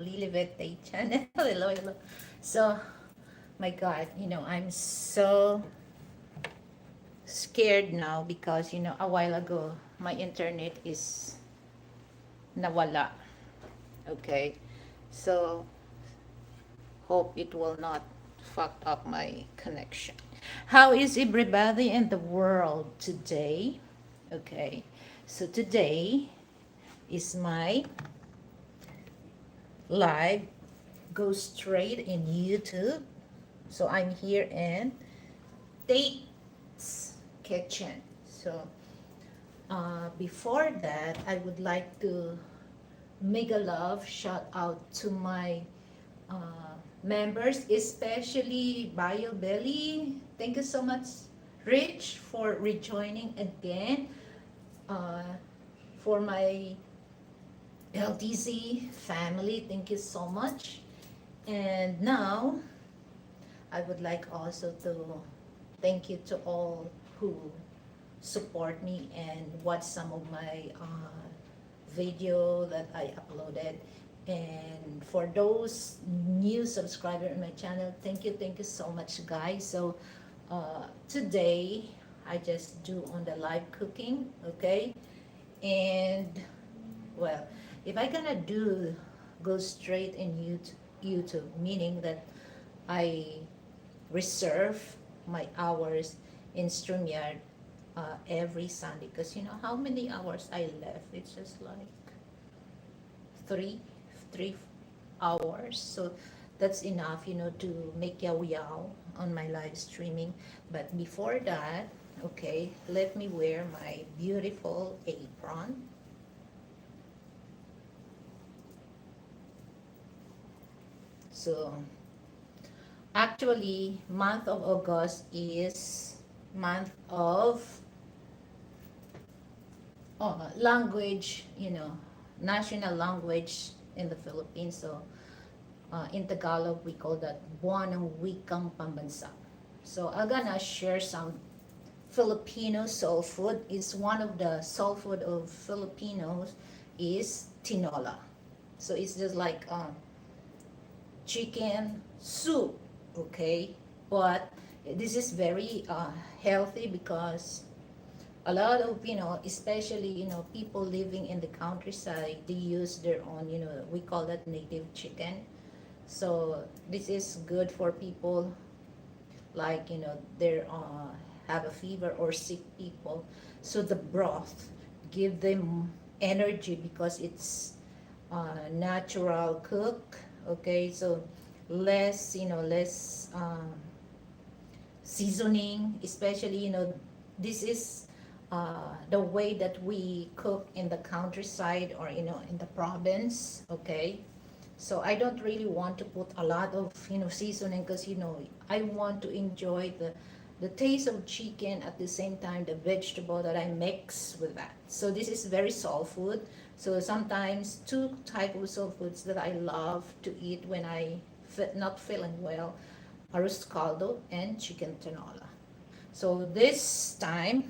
Lilibet Tate channel. Hello, hello. So, my God, I'm so scared now because, a while ago, my internet is nawala. Okay. So, hope it will not fuck up my connection. How is everybody in the world today? Okay. So, today is my live go straight in YouTube. So I'm here in Tate's kitchen. So before that, I would like to make a love shout out to my members, especially Bio Belly. Thank you so much, Rich, for rejoining again. Uh, for my LTC family, thank you so much. And now I would like also to thank you to all who support me and watch some of my video that I uploaded. And for those new subscriber in my channel, thank you so much, guys. So today I just do on the live cooking, okay? And well, if I gonna do go straight in YouTube, meaning that I reserve my hours in StreamYard every Sunday, because you know how many hours I left? It's just like three, 3 hours. So that's enough, to make yaw yaw on my live streaming. But before that, okay, let me wear my beautiful apron. So actually, month of August is month of language, national language in the Philippines. So in Tagalog, we call that Buwan ng Wikang Pambansa. So I'm gonna share some Filipino soul food. Is one of the soul food of Filipinos is tinola. So it's just like chicken soup, okay? But this is very healthy because a lot of, especially, people living in the countryside, they use their own, we call that native chicken. So this is good for people like, they have a fever or sick people. So the broth give them energy because it's natural cook, okay? So less, less seasoning, especially, this is the way that we cook in the countryside or, in the province, okay? So I don't really want to put a lot of, seasoning because, I want to enjoy the taste of chicken at the same time the vegetable that I mix with that. So this is very soul food. So sometimes two types of soul foods that I love to eat when I not feeling well, arroz caldo and chicken tinola. So this time,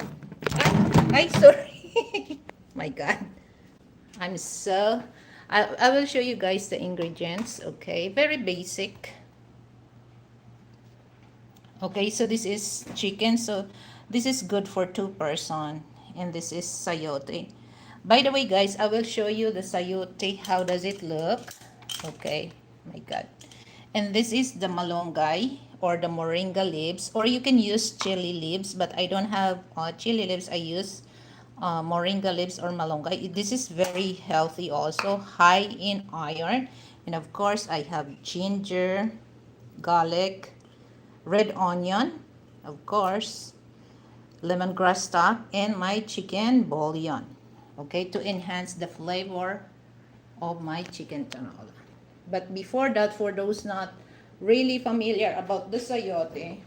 I sorry, my God, I'm so. I will show you guys the ingredients. Okay, very basic. Okay, so this is chicken. So this is good for 2 person, and this is sayote. By the way, guys, I will show you the sayote. How does it look? Okay, my God. And this is the malunggay or the moringa leaves, or you can use chili leaves, but I don't have chili leaves. I use moringa leaves or malunggay. This is very healthy also, high in iron. And of course, I have ginger, garlic, red onion, of course, lemongrass stock, and my chicken bouillon. Okay, to enhance the flavor of my chicken tinola. But before that, for those not really familiar about the sayote,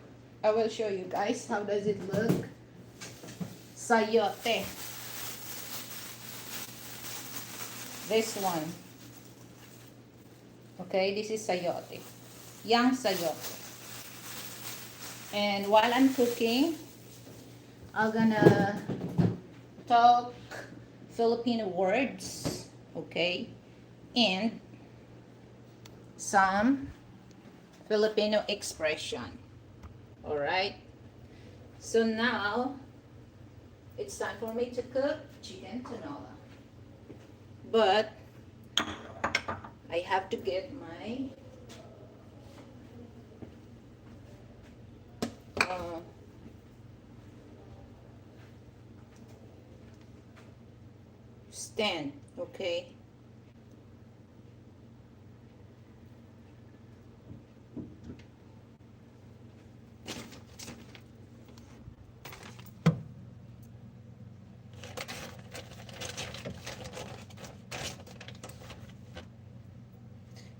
I will show you guys how does it look. Sayote. This one. Okay, this is sayote. Young sayote. And while I'm cooking, I'm gonna talk Filipino words. Okay. And some Filipino expression. All right. So now it's time for me to cook chicken tinola. But I have to get my stand, okay?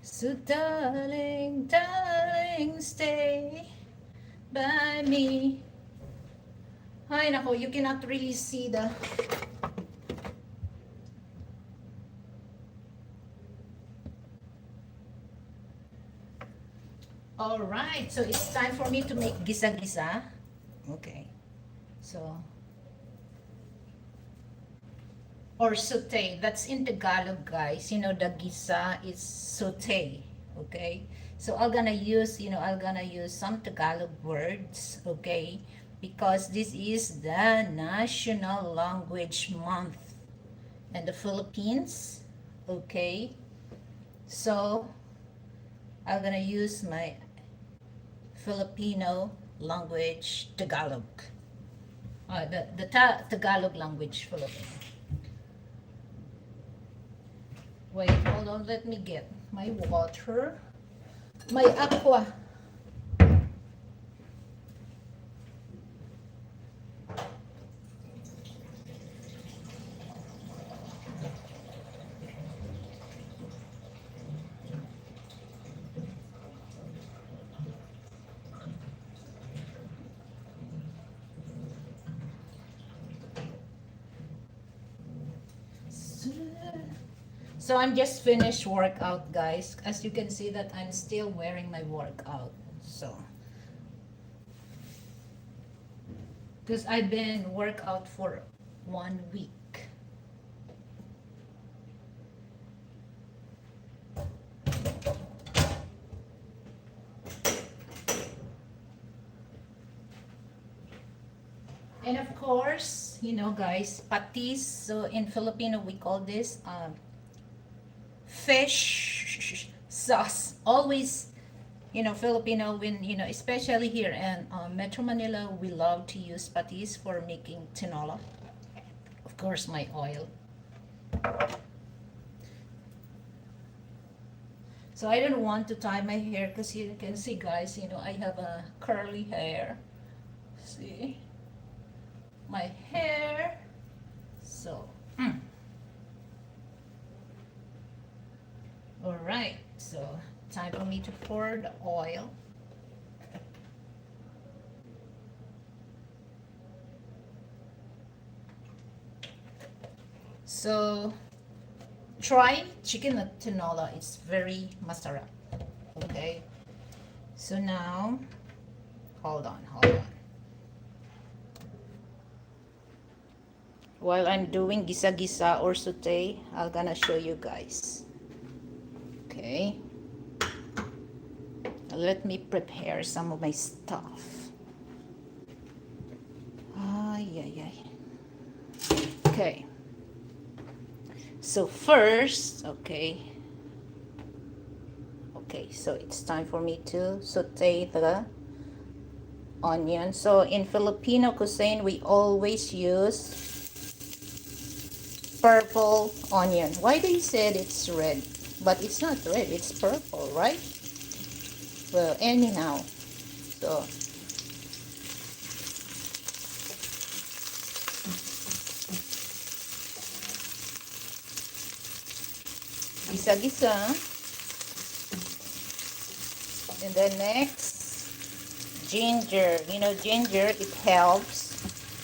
So darling, darling, stay by me. Ay, nako, you cannot really see the... Alright, so it's time for me to make gisa-gisa. Okay. So, or saute. That's in Tagalog, guys. You know, the gisa is saute. Okay. So I'm gonna use, I'm gonna use some Tagalog words. Okay. Because this is the National Language Month in the Philippines. Okay. So I'm gonna use my Filipino language Tagalog. The Tagalog language Filipino. Wait, hold on, let me get my water. My aqua. So I'm just finished workout, guys. As you can see that I'm still wearing my workout. So, because I've been workout for 1 week. And of course, guys, patis. So in Filipino, we call this fish sauce. Always, Filipino, when, especially here in Metro Manila, we love to use patis for making tinola. Of course, my oil. So I don't want to tie my hair because you can see, guys, I have a curly hair. See? My hair. So, all right, so time for me to pour the oil. So try chicken tinola, it's very masarap. Okay, so now hold on. While I'm doing gisa-gisa or saute, I'm gonna show you guys. Okay, let me prepare some of my stuff. Okay, so first, okay, so it's time for me to saute the onion. So in Filipino cuisine, we always use purple onion. Why they said it's red? But it's not red, it's purple, right? Well, anyhow, so gisa-gisa. And then next, ginger. Ginger, it helps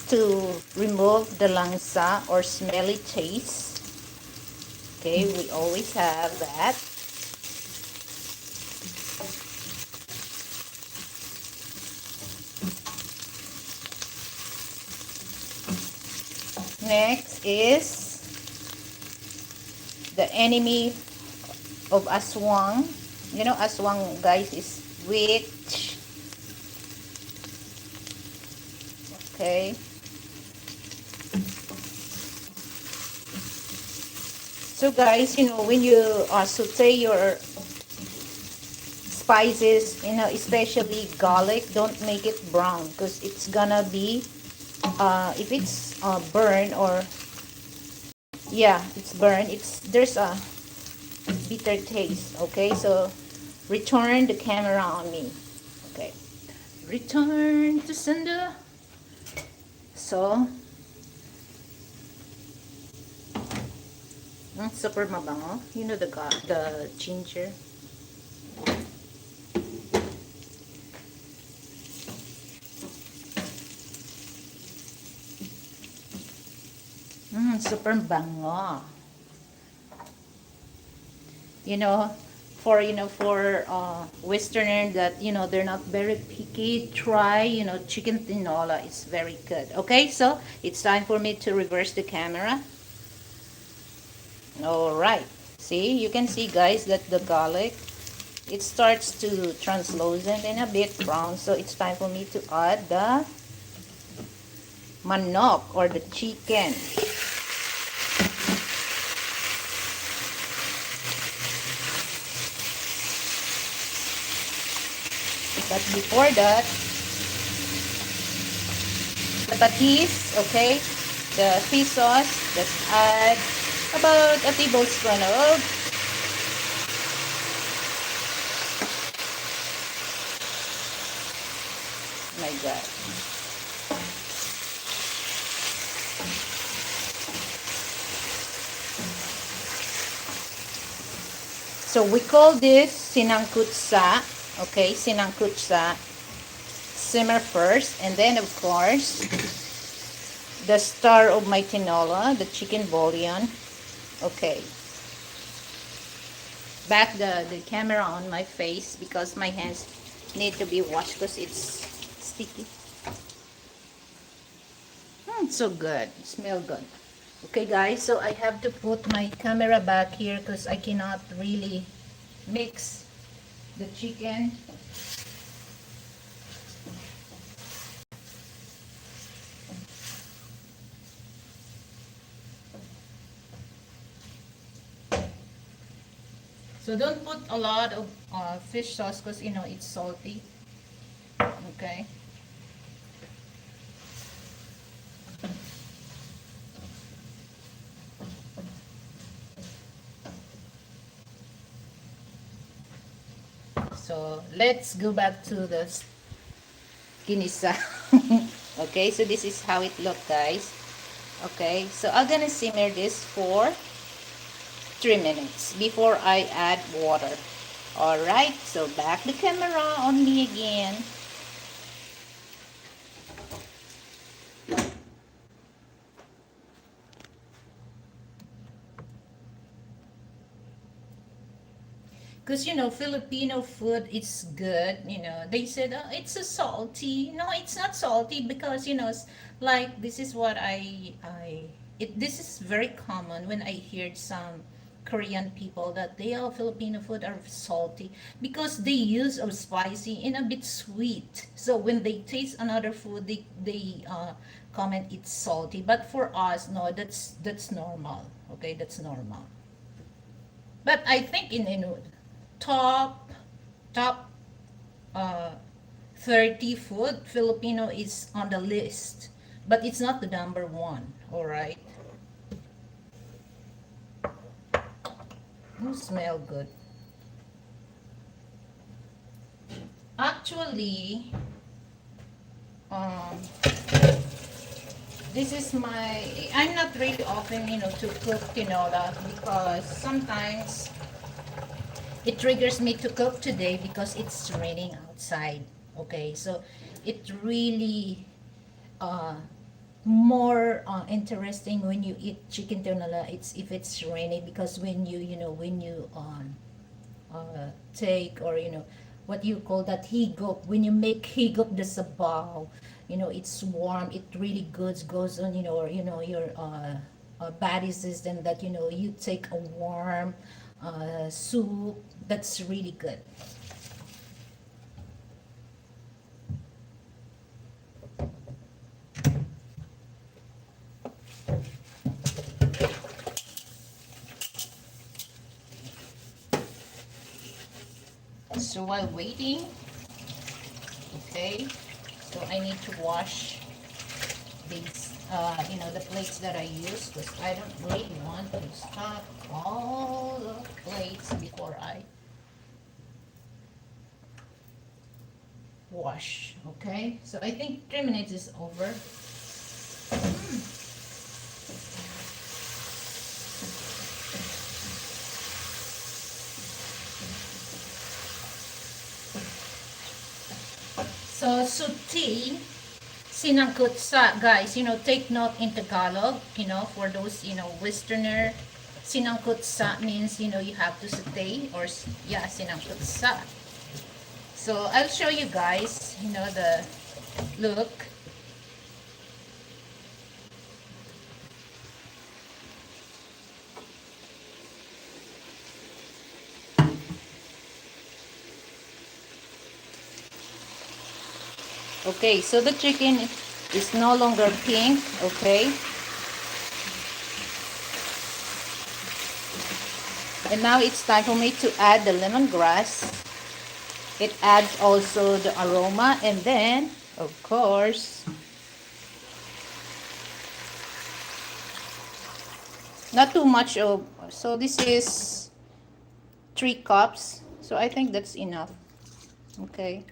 to remove the langsa or smelly taste. Okay, we always have that. Next is the enemy of aswang, You know, aswang, guys, is witch. Okay. So guys, you know, when you saute your spices, you know, especially garlic, don't make it brown because it's gonna be, if it's burn or, yeah, it's burn, there's a bitter taste. Okay, so return the camera on me. Okay, return to sender. So, super mabango. You know the ginger. Super bango. You know, for Westerner that, you know, they're not very picky, try, you know, chicken tinola. It's very good. Okay, so it's time for me to reverse the camera. All right. See, you can see, guys, that the garlic, it starts to translucent and a bit brown. So it's time for me to add the manok or the chicken. But before that, the patis, okay, the fish sauce, just add about a tablespoon of, my god. So we call this sinangkutsa, okay, sinangkutsa. Simmer first, and then of course the star of my tinola, the chicken bouillon. Okay, back the camera on my face because my hands need to be washed because it's sticky. It's so good, it smells good. Okay guys, so I have to put my camera back here because I cannot really mix the chicken. So don't put a lot of fish sauce because, you know, it's salty. Okay. So let's go back to the ginisa. Okay, so this is how it look, guys. Okay, so I'm gonna simmer this for 3 minutes before I add water. Alright, so back the camera on me again. Because, you know, Filipino food is good. You know, they said, oh, it's a salty. No, it's not salty because, you know, like this is what this is very common when I heard some Korean people that they are Filipino food are salty because they use of spicy and a bit sweet. So when they taste another food, they comment it's salty. But for us, no, that's normal. Okay, that's normal. But I think in top top uh 30 food, Filipino is on the list, but it's not the number one. All right. You smell good. Actually, um, this is my. I'm not really often, you know, to cook tinola because sometimes it triggers me to cook today because it's raining outside. Okay, so it really uh, more interesting when you eat chicken tinola. It's if it's rainy because when take, or what you call that, higop, when you make higop the sabaw, it's warm, it really goes on, or your body system, that you take a warm soup. That's really good. So while waiting, okay, so I need to wash these, the plates that I use, because I don't really want to stock all the plates before I wash. Okay, so I think 3 minutes is over. So suti, sinangkut sa, guys, take note in Tagalog, for those, Westerner, sinangkut sa means, you have to saute, or, yeah, sinangkut sa. So I'll show you guys, the look. Okay, so the chicken is no longer pink, okay? And now it's time for me to add the lemongrass. It adds also the aroma, and then, of course, not too much of, so this is 3 cups, so I think that's enough. Okay,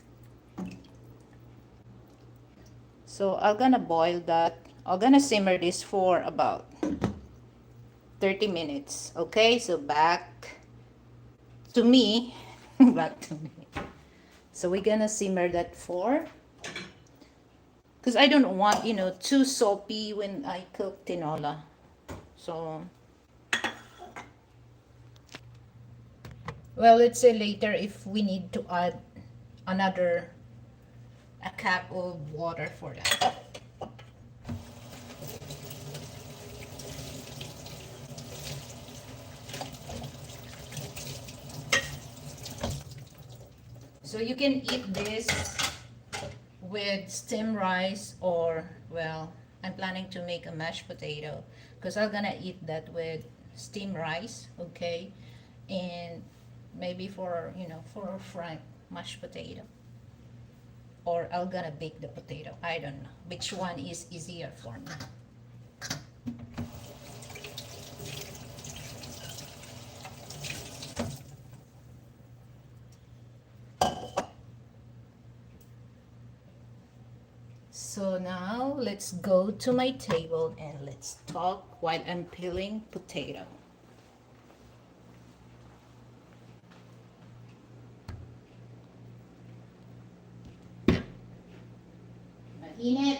so I'm gonna boil that. I'm gonna simmer this for about 30 minutes. Okay, so back to me. Back to me. So we're gonna simmer that for, because I don't want, too soapy when I cook tinola. So, well, let's say later if we need to add a cup of water for that. So you can eat this with steamed rice, or, well, I'm planning to make a mashed potato, because I'm gonna eat that with steamed rice, okay? And maybe for a fried mashed potato. Or I'm gonna bake the potato. I don't know which one is easier for me. So now let's go to my table and let's talk while I'm peeling potato. Mainit.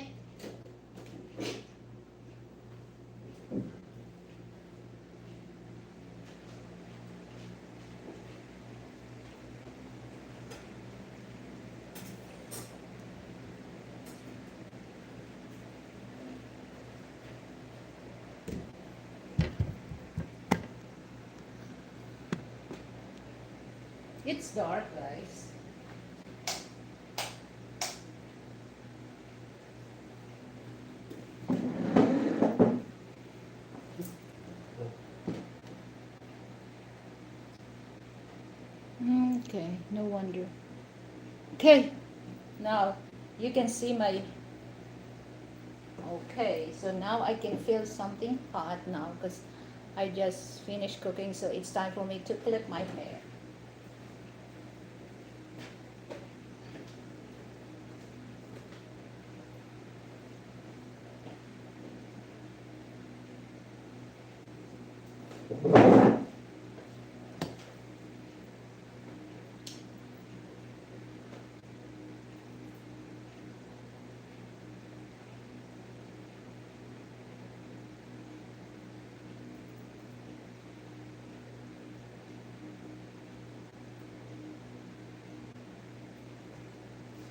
It's dark, guys. Okay, no wonder. Okay, now you can see my. Okay, so now I can feel something hot now, because I just finished cooking, so it's time for me to clip my hair.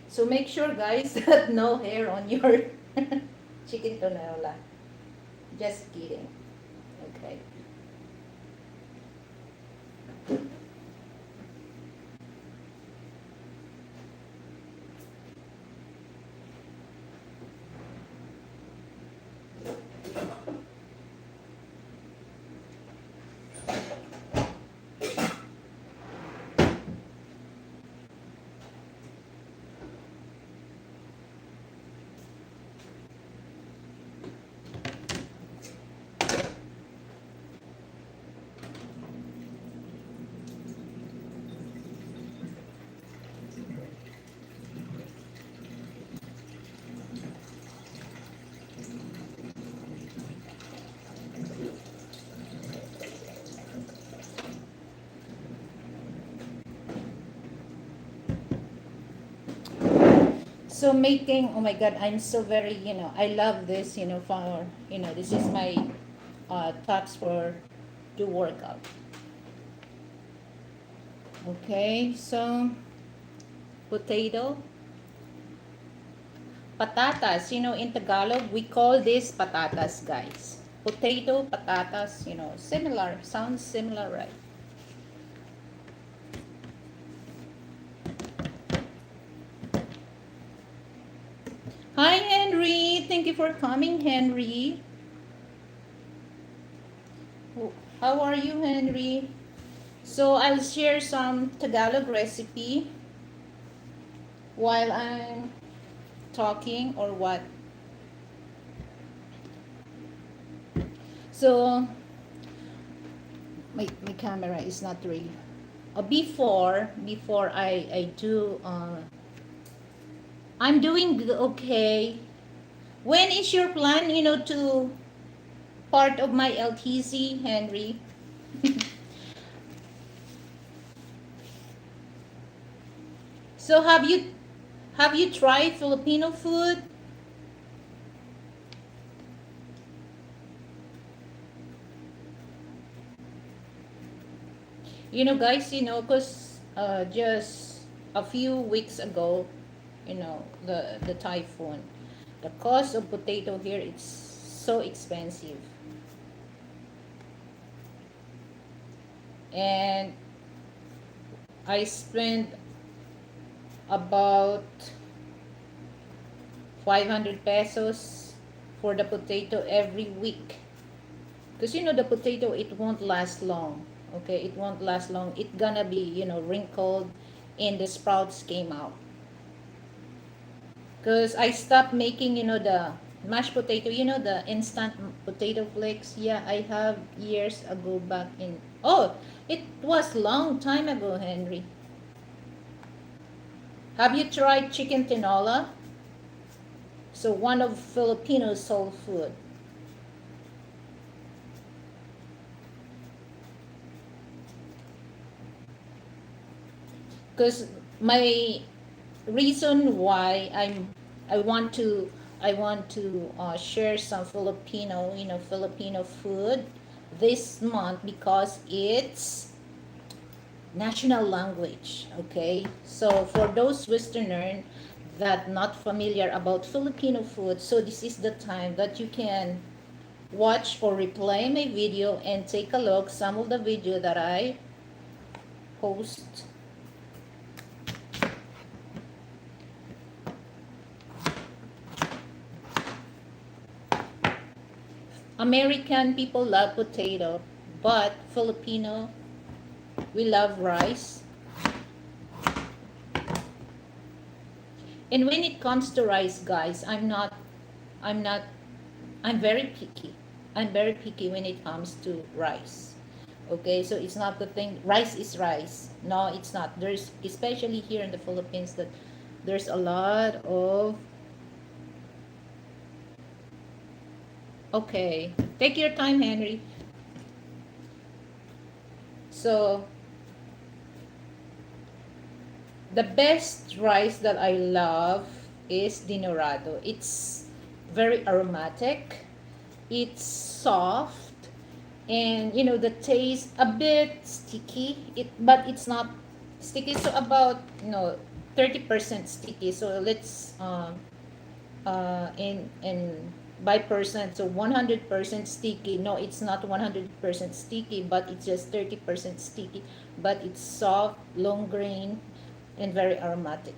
So make sure, guys, that no hair on your chicken tinola. Just kidding. Okay. So making, oh my God, I'm so very, I love this, for, this is my tops for the workout. Okay, so potato, patatas, in Tagalog, we call this patatas, guys. Potato, patatas, similar, sounds similar, right? Hi, Henry. Thank you for coming, Henry. How are you, Henry? So I'll share some Tagalog recipe while I'm talking or what. So my camera is not really. Before I do, I'm doing okay. When is your plan, to part of my LTC, Henry? So have you tried Filipino food? Guys, because just a few weeks ago, the typhoon, the cost of potato here, it's so expensive. And I spent about 500 pesos for the potato every week. Because the potato, it won't last long. Okay, it won't last long. It gonna be, wrinkled and the sprouts came out. Because I stopped making, the mashed potato, the instant potato flakes. Yeah, I have years ago back in, oh, it was long time ago, Henry. Have you tried chicken tinola? So one of Filipino soul food. Because my reason why I want to share some Filipino, Filipino food this month, because it's national language. Okay, so for those Westerner that not familiar about Filipino food, so this is the time that you can watch or replay my video and take a look some of the video that I post. American people love potato, but Filipino, we love rice. And when it comes to rice, guys, I'm not, I'm very picky. I'm very picky when it comes to rice. Okay, so it's not the thing, rice is rice. No, it's not. There's, especially here in the Philippines, that there's a lot of, okay, take your time, Henry. So, the best rice that I love is dinorado. It's very aromatic. It's soft, and the taste a bit sticky. But it's not sticky. So about 30% sticky. So let's in by percent. So 100% sticky. No, it's not 100% sticky, but it's just 30% sticky. But it's soft, long grain, and very aromatic.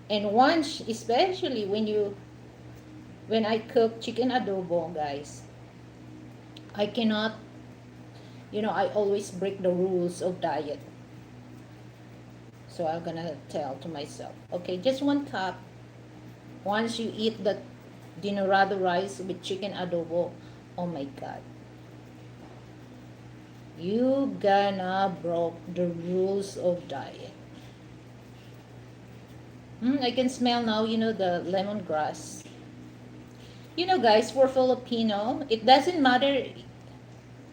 And once, especially when I cook chicken adobo, guys, I cannot, I always break the rules of diet. So I'm gonna tell to myself, okay, just 1 cup. Once you eat the dinorado rice with chicken adobo, oh my God, you gonna broke the rules of diet. I can smell now, the lemongrass. Guys, for Filipino, it doesn't matter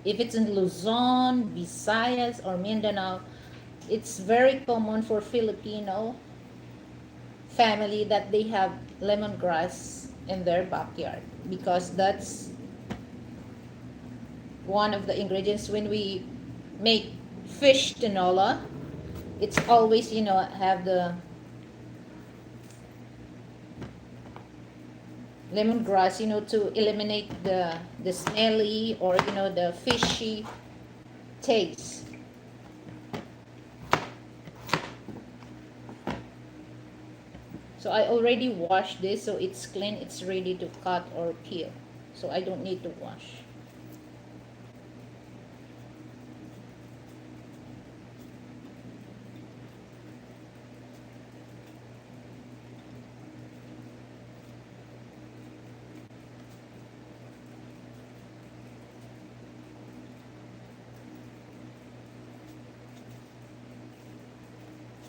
if it's in Luzon, Visayas, or Mindanao. It's very common for Filipino family that they have lemongrass in their backyard, because that's one of the ingredients when we make fish tinola. It's always, have the lemongrass, to eliminate the smelly, or the fishy taste. So I already washed this, so it's clean, it's ready to cut or peel, so I don't need to wash.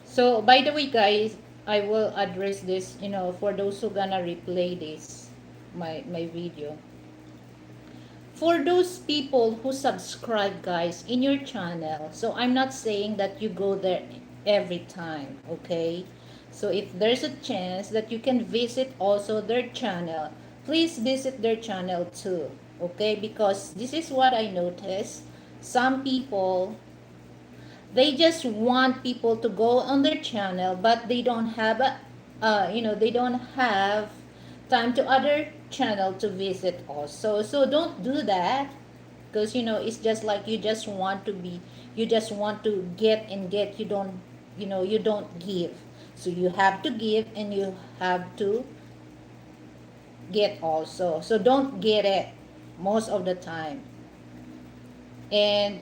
So by the way, guys, I will address this, for those who gonna replay this, my video. For those people who subscribe, guys, in your channel, so I'm not saying that you go there every time, okay? So if there's a chance that you can visit also their channel, please visit their channel too, okay? Because this is what I noticed. Some people, they just want people to go on their channel, but they don't have they don't have time to other channel to visit also. So don't do that, because it's just like you just want to get and get. You don't give. So you have to give and you have to get also. So don't get it most of the time. And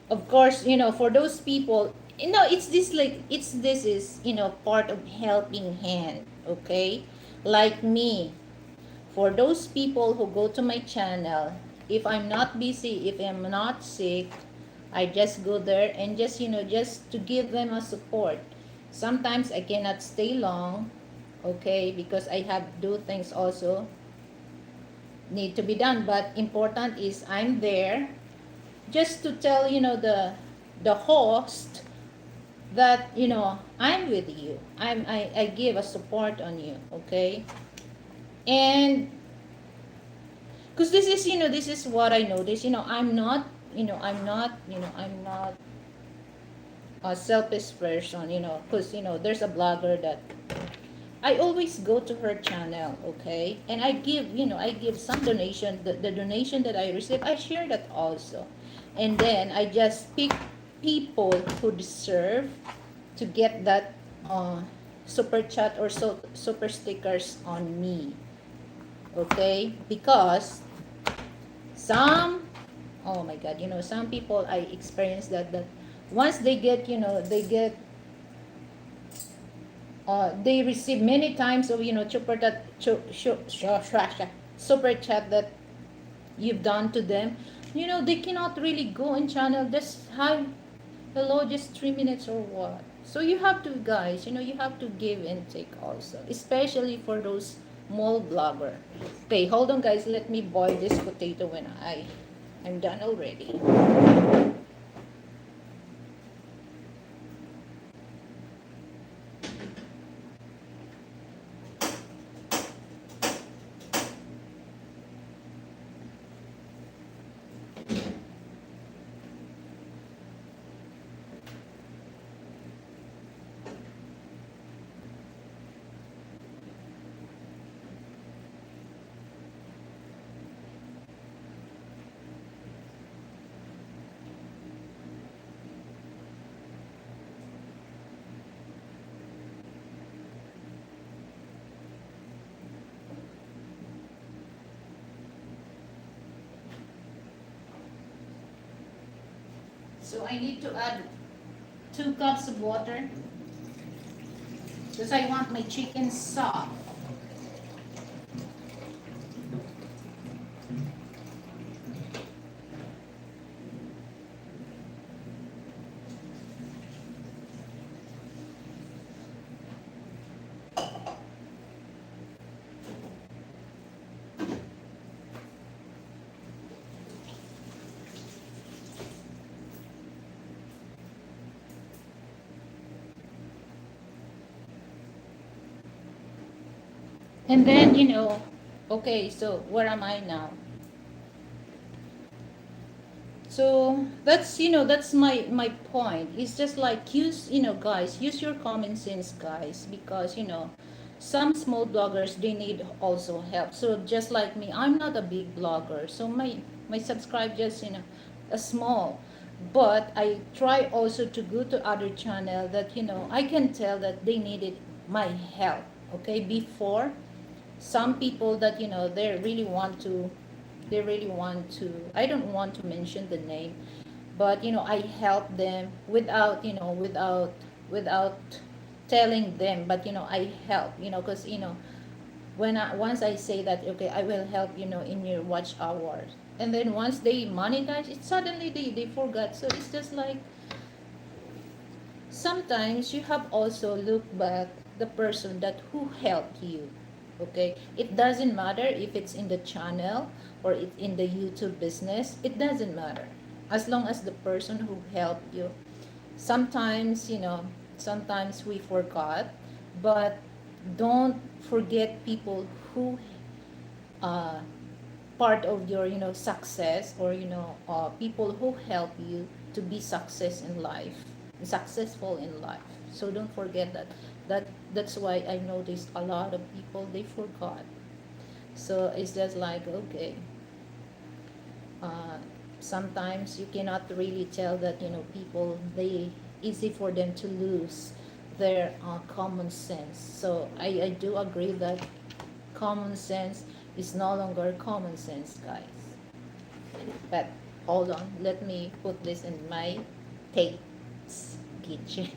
of course, for those people, it's this, like, it's this is, part of helping hand, okay? Like me, for those people who go to my channel, if I'm not busy, if I'm not sick, I just go there and just, just to give them a support. Sometimes I cannot stay long, okay, because I have do things also need to be done, but important is I'm there just to tell, the host that, I'm with you. I give a support on you, okay? And because this is, this is what I notice. I'm not a selfish person, because, there's a blogger that I always go to her channel, okay? And I give some donation. The donation that I receive, I share that also. And then I just pick people who deserve to get that super chat or super stickers on me, okay? Because some, oh my God, some people, I experience that once they get, they receive many times of, super chat that you've done to them, they cannot really go in channel just hi, hello, just 3 minutes or what. So you have to, guys, you have to give and take also, especially for those small blogger. Okay, hold on, guys, let me boil this potato when I'm done already. So I need to add 2 cups of water because I want my chicken soft. And then, okay, so where am I now? So that's my point. It's just like, use, guys, use your common sense, guys, because some small bloggers, they need also help. So just like me, I'm not a big blogger, so my subscribe just a small, but I try also to go to other channel that I can tell that they needed my help. Okay, before, some people that they really want to, I don't want to mention the name, but I help them without without telling them, but I help, because when once I say that, okay, I will help in your watch hours, and then once they monetize it, suddenly they forgot. So it's just like, sometimes you have also look back the person that who helped you. Okay, it doesn't matter if it's in the channel or it's in the YouTube business, it doesn't matter, as long as the person who helped you. Sometimes sometimes we forgot, but don't forget people who uh, part of your success, or people who help you to be successful in life. So don't forget that. That's why I noticed a lot of people, they forgot. So it's just like, okay, uh, sometimes you cannot really tell that people, they easy for them to lose their common sense. So I do agree that common sense is no longer common sense, guys. But hold on, let me put this in my Tate's kitchen.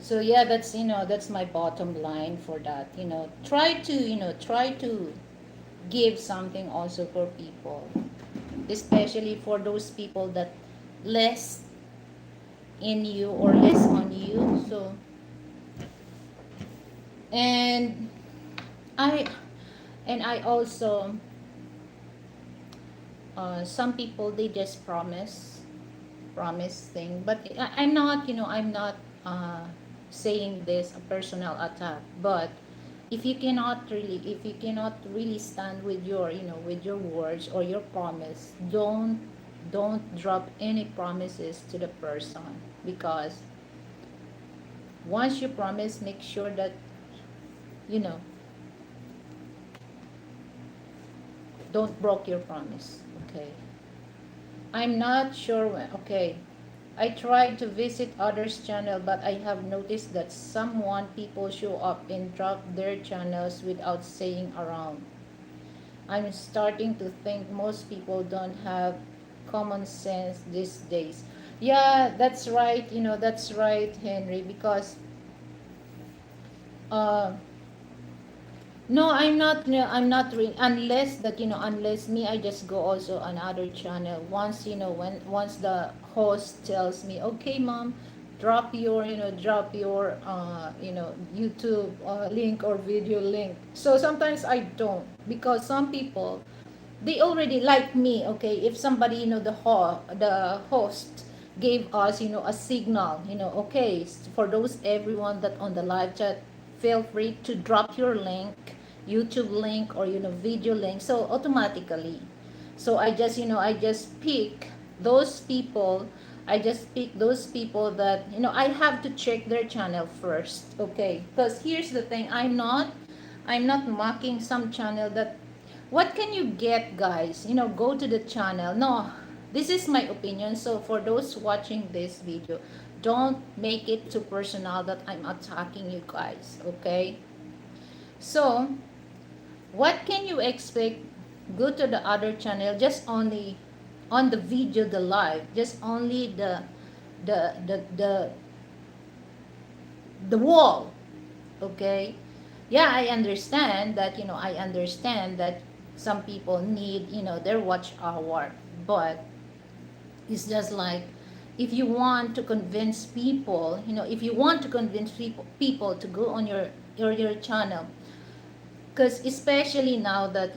So yeah, that's my bottom line for that. Try to give something also for people, especially for those people that less in you or less on you. So, and I I also, some people, they just promise thing, but I'm not saying this a personal attack, but if you cannot really stand with your with your words or your promise, don't drop any promises to the person, because once you promise, make sure that you know don't broke your promise. Okay, I'm not sure when. Okay, I tried to visit others' channel, but I have noticed that someone people show up and drop their channels without saying around. I'm starting to think most people don't have common sense these days. Yeah, that's right. That's right, Henry. Because uh, no, I'm not. No, I'm not really. Unless that unless me, I just go also another channel. Once when once the host tells me, okay, mom, drop your YouTube link or video link. So sometimes I don't, because some people, they already like me. Okay, if somebody the host gave us a signal, okay, for those everyone that on the live chat, feel free to drop your link, YouTube link, or video link. So automatically, so I just pick those people. I just pick those people that I have to check their channel first. Okay, because here's the thing, I'm not mocking some channel that, what can you get, guys, go to the channel. No, this is my opinion. So for those watching this video, don't make it too personal that I'm attacking you guys. Okay, so what can you expect? Go to the other channel, just only on the video, the live, just only the the wall. Okay, Yeah, I understand that, I understand that some people need, their watch hour. But it's just like, if you want to convince people, if you want to convince people to go on your channel, because especially now that,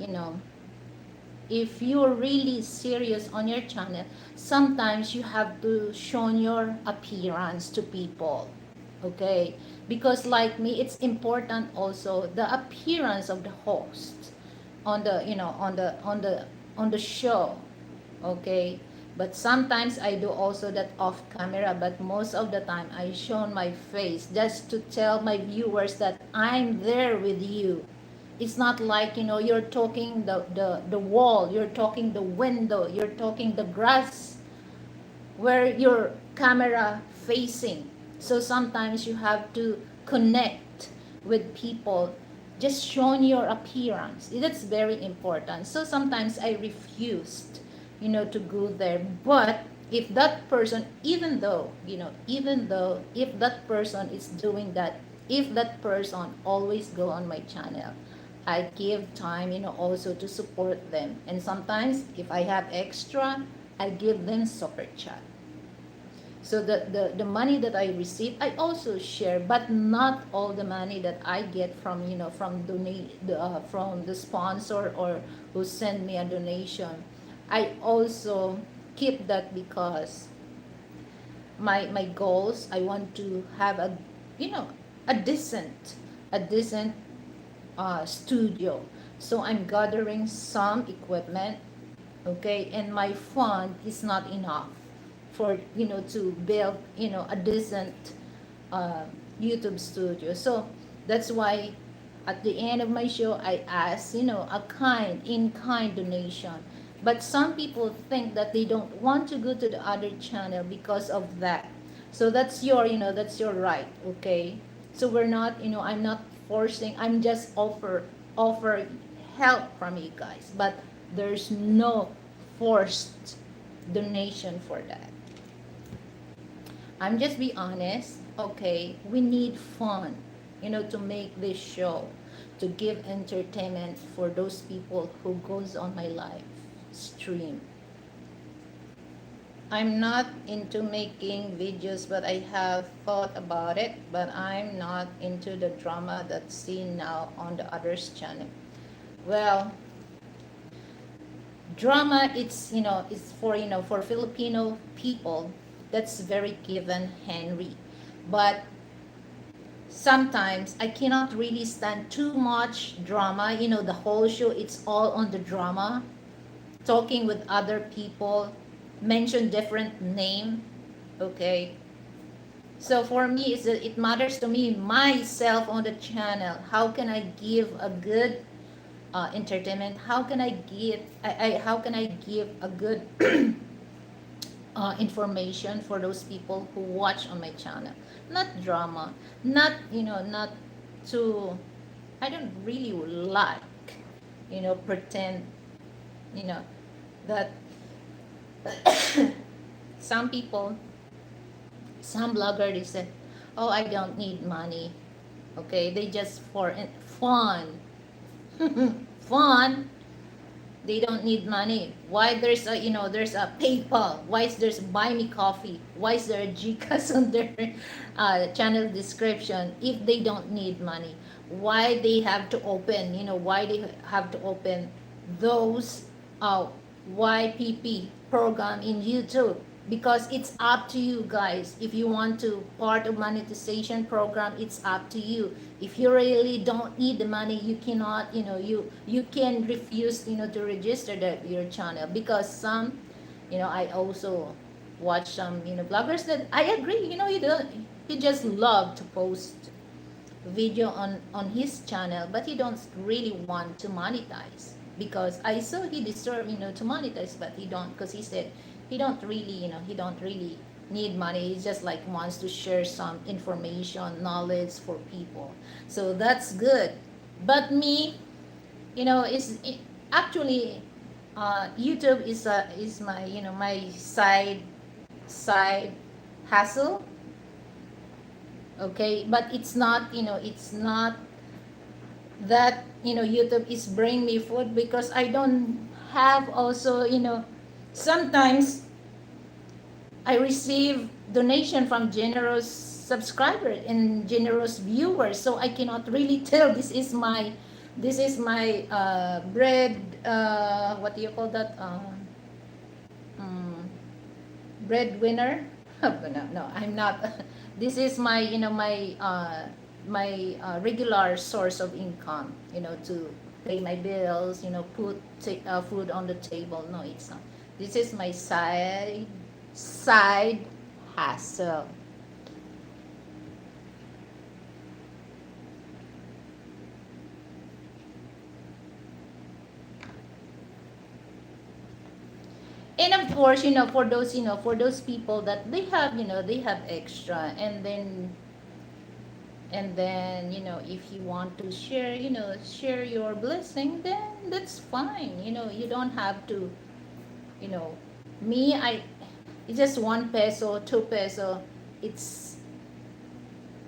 if you're really serious on your channel, sometimes you have to show your appearance to people. Okay, because like me, it's important also the appearance of the host on the, on the show. Okay, but sometimes I do also that off camera, but most of the time I show my face just to tell my viewers that I'm there with you. It's not like, you're talking the wall, you're talking the window, you're talking the grass where your camera facing. So sometimes you have to connect with people, just showing your appearance. That's very important. So sometimes I refused, to go there. But if that person, even though if that person is doing that, if that person always go on my channel, I give time, also to support them. And sometimes if I have extra, I give them super chat. So the money that I receive, I also share, but not all the money that I get from, from from the sponsor or who send me a donation. I also keep that because my goals, I want to have you know a decent studio. So I'm gathering some equipment. Okay, and my fund is not enough for, to build, a decent uh, YouTube studio. So that's why at the end of my show I ask, a in kind donation. But some people think that they don't want to go to the other channel because of that. So that's your right. Okay, so we're not, I'm not forcing, I'm just offer help from you guys, but there's no forced donation for that. I'm just be honest. Okay, we need fun, to make this show, to give entertainment for those people who goes on my live stream. I'm not into making videos, but I have thought about it, but I'm not into the drama that's seen now on the others channel. Well, drama, it's for, for Filipino people, that's very given, Henry. But sometimes I cannot really stand too much drama, the whole show it's all on the drama, talking with other people, mention different name. Okay, so for me, it matters to me myself on the channel. How can I give a good entertainment? How can I give? How can I give a good information for those people who watch on my channel? Not drama, not to. I don't really like, pretend, you know, that some people, some blogger, they said, "Oh, I don't need money." Okay, they just for fun, fun. They don't need money. Why there's a PayPal? Why is there's buy me coffee? Why is there a Gcash on their channel description if they don't need money? Why they have to open? Why they have to open those YPP program in YouTube? Because it's up to you guys. If you want to part of monetization program, it's up to you. If you really don't need the money, you cannot, you can refuse, to register your channel. Because some, I also watch some, bloggers that I agree, he just love to post video on his channel, but he don't really want to monetize. Because I saw he deserve, to monetize, but he don't, because he said he don't really need money. He just like wants to share some information, knowledge for people. So that's good. But me, actually, YouTube is my, my side hustle. Okay, but it's not, it's not that YouTube is bring me food, because I don't have also, sometimes I receive donation from generous subscribers and generous viewers, so I cannot really tell this is my bread, what do you call that, um, breadwinner. No, I'm not. This is my, regular source of income, to pay my bills, put food on the table. No, it's not. This is my side hustle. And of course, for those people that they have extra, and then if you want to share your blessing, then that's fine. You don't have to, you know me, it's just 1 peso, 2 peso. it's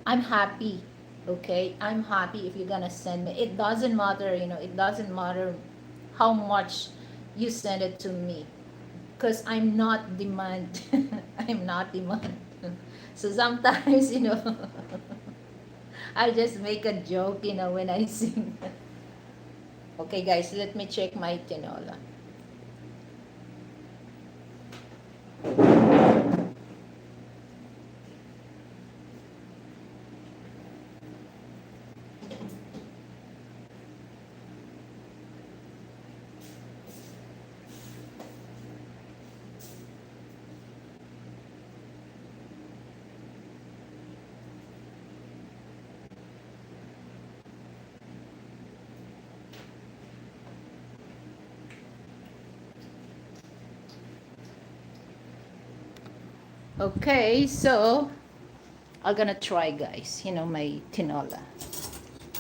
I'm happy. Okay, I'm happy if you're gonna send me. It doesn't matter, it doesn't matter how much you send it to me, because I'm not demand. I'm not demand. So sometimes, I just make a joke, when I sing. Okay, guys, let me check my tinola. Okay, so I'm gonna try, guys, my tinola.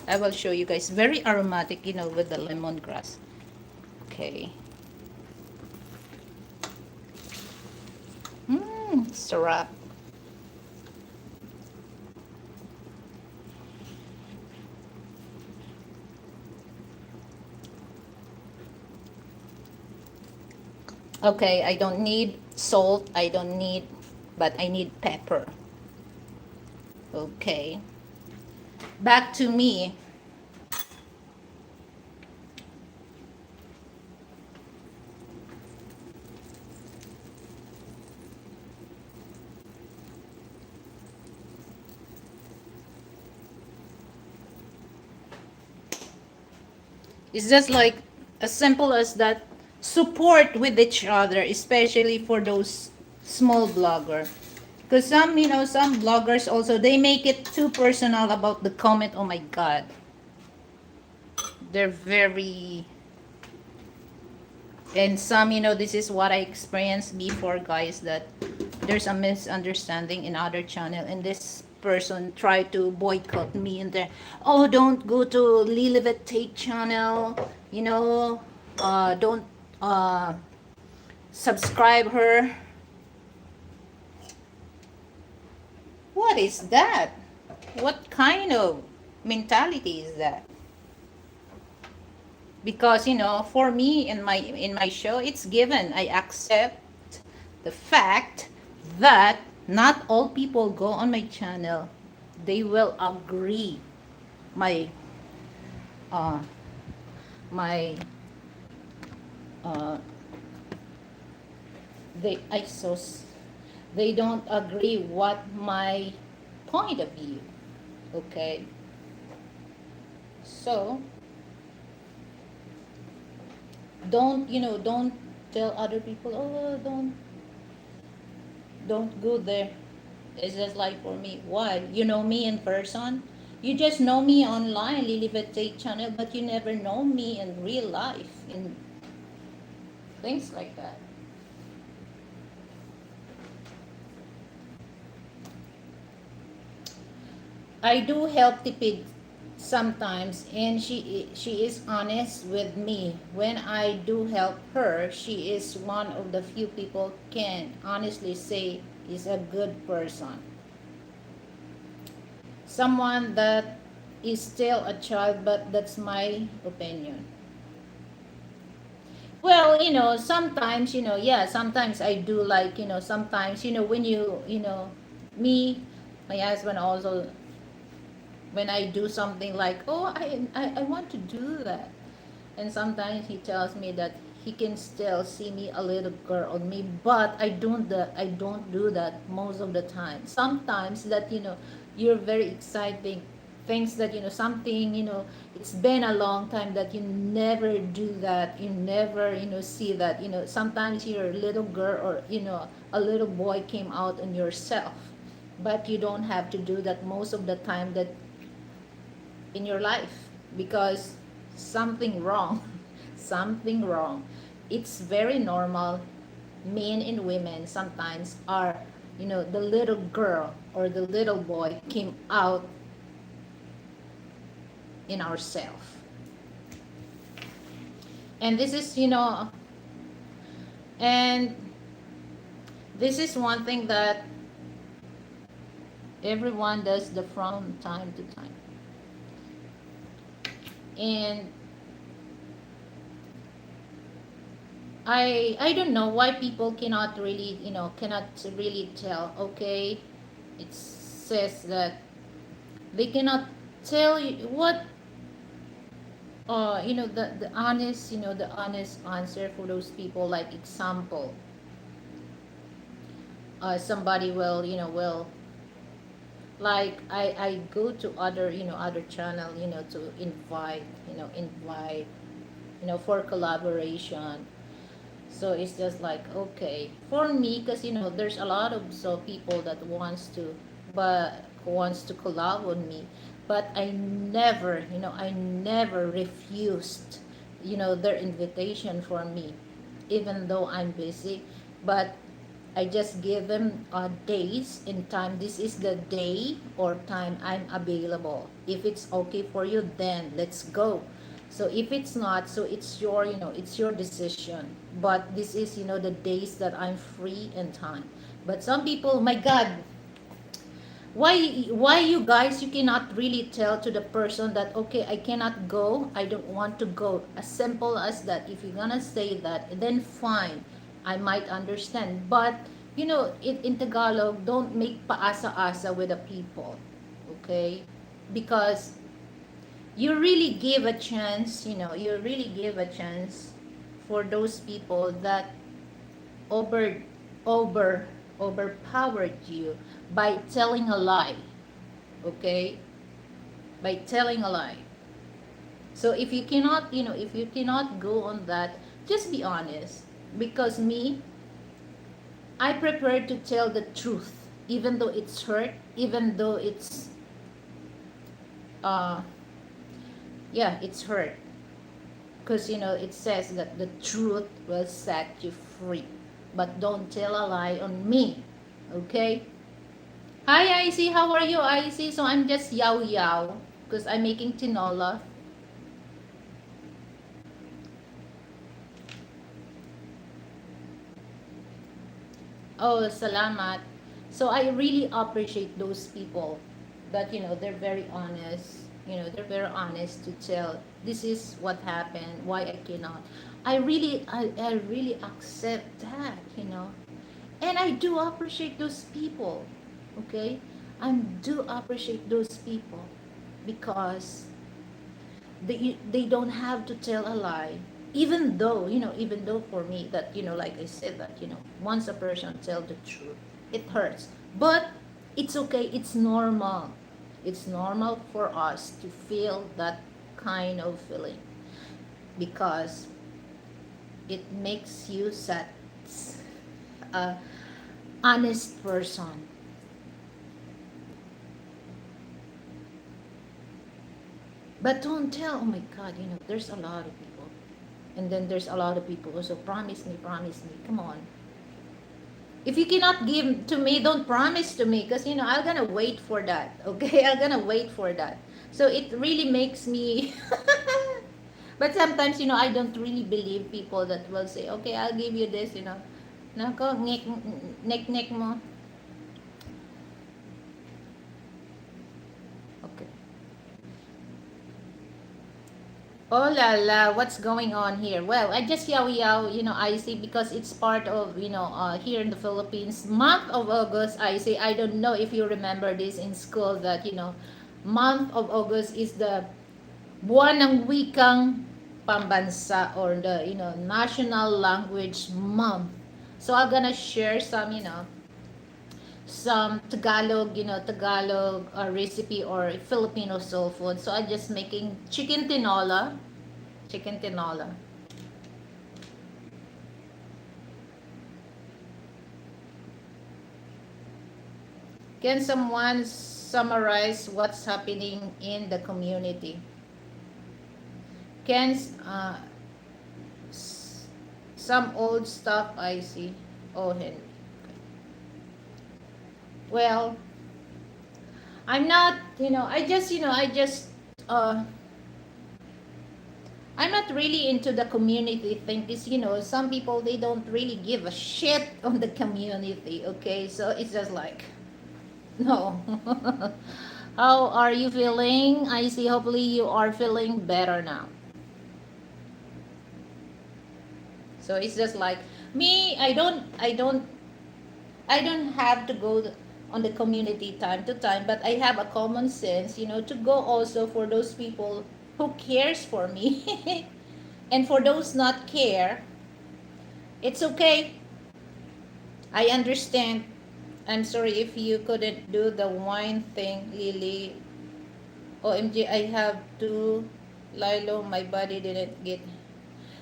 I will show you guys. Very aromatic, with the lemongrass. Okay. Sarap. Okay, I don't need salt. I don't need, but I need pepper. Okay. Back to me. It's just like as simple as that. Support with each other, especially for those small blogger. Because some bloggers also, they make it too personal about the comment. Oh my God. They're very, and some, this is what I experienced before, guys, that there's a misunderstanding in other channel, and this person tried to boycott me, and there, oh, don't go to Lilibet Tate channel, don't uh subscribe her. What is that? What kind of mentality is that? Because for me, in my show, it's given. I accept the fact that not all people go on my channel, they will agree my uh my uh they I so they don't agree what my point of view. Okay, so don't tell other people, oh, don't go there. It's just like for me, why? You know me in person, you just know me online, Lilibet Tate channel, but you never know me in real life, in things like that. I do help Tipid sometimes, and she is honest with me. When I do help her, she is one of the few people can honestly say is a good person. Someone that is still a child, but that's my opinion. Well, sometimes, yeah, sometimes I do, like, sometimes, when me, my husband also, when I do something like, oh, I want to do that. And sometimes he tells me that he can still see me a little girl on me, but I don't do that most of the time. Sometimes that, you're very exciting things that, something, it's been a long time that you never do that, you never, see that, sometimes you're a little girl, or, a little boy came out on yourself, but you don't have to do that most of the time that in your life, because something wrong. Something wrong. It's very normal. Men and women sometimes are, the little girl or the little boy came out in ourselves. And this is, and this is one thing that everyone does the from time to time. And I don't know why people cannot really, cannot really tell. Okay, it says that they cannot tell you what, the honest, the honest answer for those people. Like example, somebody will, like, I go to other, other channel, to invite, for collaboration. So it's just like, okay, for me, because, there's a lot of so people that wants to collab with me, but I never refused, their invitation for me, even though I'm busy. But I just give them days and time. This is the day or time I'm available. If it's okay for you, then let's go. So if it's not, so it's your, it's your decision. But this is, the days that I'm free and time. But some people, my God, why you guys, you cannot really tell to the person that, okay, I cannot go, I don't want to go. As simple as that. If you're gonna say that, then fine, I might understand. But in Tagalog, don't make paasa-asa with the people, okay? Because you really give a chance, you really give a chance for those people that over over overpowered you by telling a lie, okay? By telling a lie. So if you cannot, if you cannot go on that, just be honest. Because me, I prefer to tell the truth, even though it's hurt, even though it's uh yeah, it's hurt. Because, it says that the truth will set you free. But don't tell a lie on me. Okay? Hi, Icy. How are you, Icy? So I'm just yaw yaw. Because I'm making tinola. Oh, salamat. So I really appreciate those people that, they're very honest. They're very honest to tell this is what happened, why I cannot. I really accept that. And I do appreciate those people. Okay? I do appreciate those people because they don't have to tell a lie, even though for me that, like I said, that, once a person tell the truth, it hurts. But it's okay, it's normal. It's normal for us to feel that kind of feeling because it makes you a honest person. But don't tell, oh my God, there's a lot of people. And then there's a lot of people also, promise me, promise me. Come on. If you cannot give to me, don't promise to me. Because, I'm going to wait for that. Okay? I'm going to wait for that. So it really makes me... But sometimes, I don't really believe people that will say, okay, I'll give you this. Nako, nek mo. Okay. Oh la la, what's going on here? Well, I just yow yow, I see because it's part of, here in the Philippines, month of August, I see. I don't know if you remember this in school that, month of August is the buwan ng wikang pambansa or the, national language month. So I'm gonna share some Tagalog, Tagalog recipe or Filipino soul food. So I'm just making chicken tinola. Chicken tinola. Can someone summarize what's happening in the community? Can some old stuff I see? Oh, Henry. Well, I'm not, uh, I'm not really into the community thing because, some people, they don't really give a shit on the community, okay? So it's just like, no. How are you feeling? I see, hopefully you are feeling better now. So it's just like me, I don't have to go on the community time to time, but I have a common sense, to go also for those people who cares for me. And for those not care, it's okay. I understand. I'm sorry if you couldn't do the wine thing, Lily. OMG, I have to. Lilo, my body didn't get.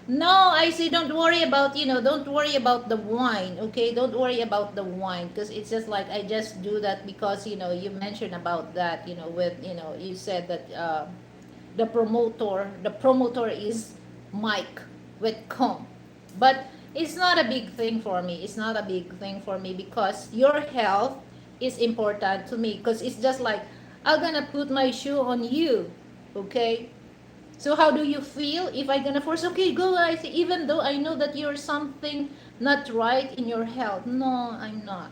No, I say don't worry about, don't worry about the wine, okay? Don't worry about the wine because it's just like I just do that because, you mentioned about that, with, you said that the promoter is Mike with com. But it's not a big thing for me. It's not a big thing for me because your health is important to me because it's just like I'm gonna put my shoe on you, okay? So how do you feel if I gonna force? Okay, go guys. Even though I know that you're something not right in your health. No, I'm not.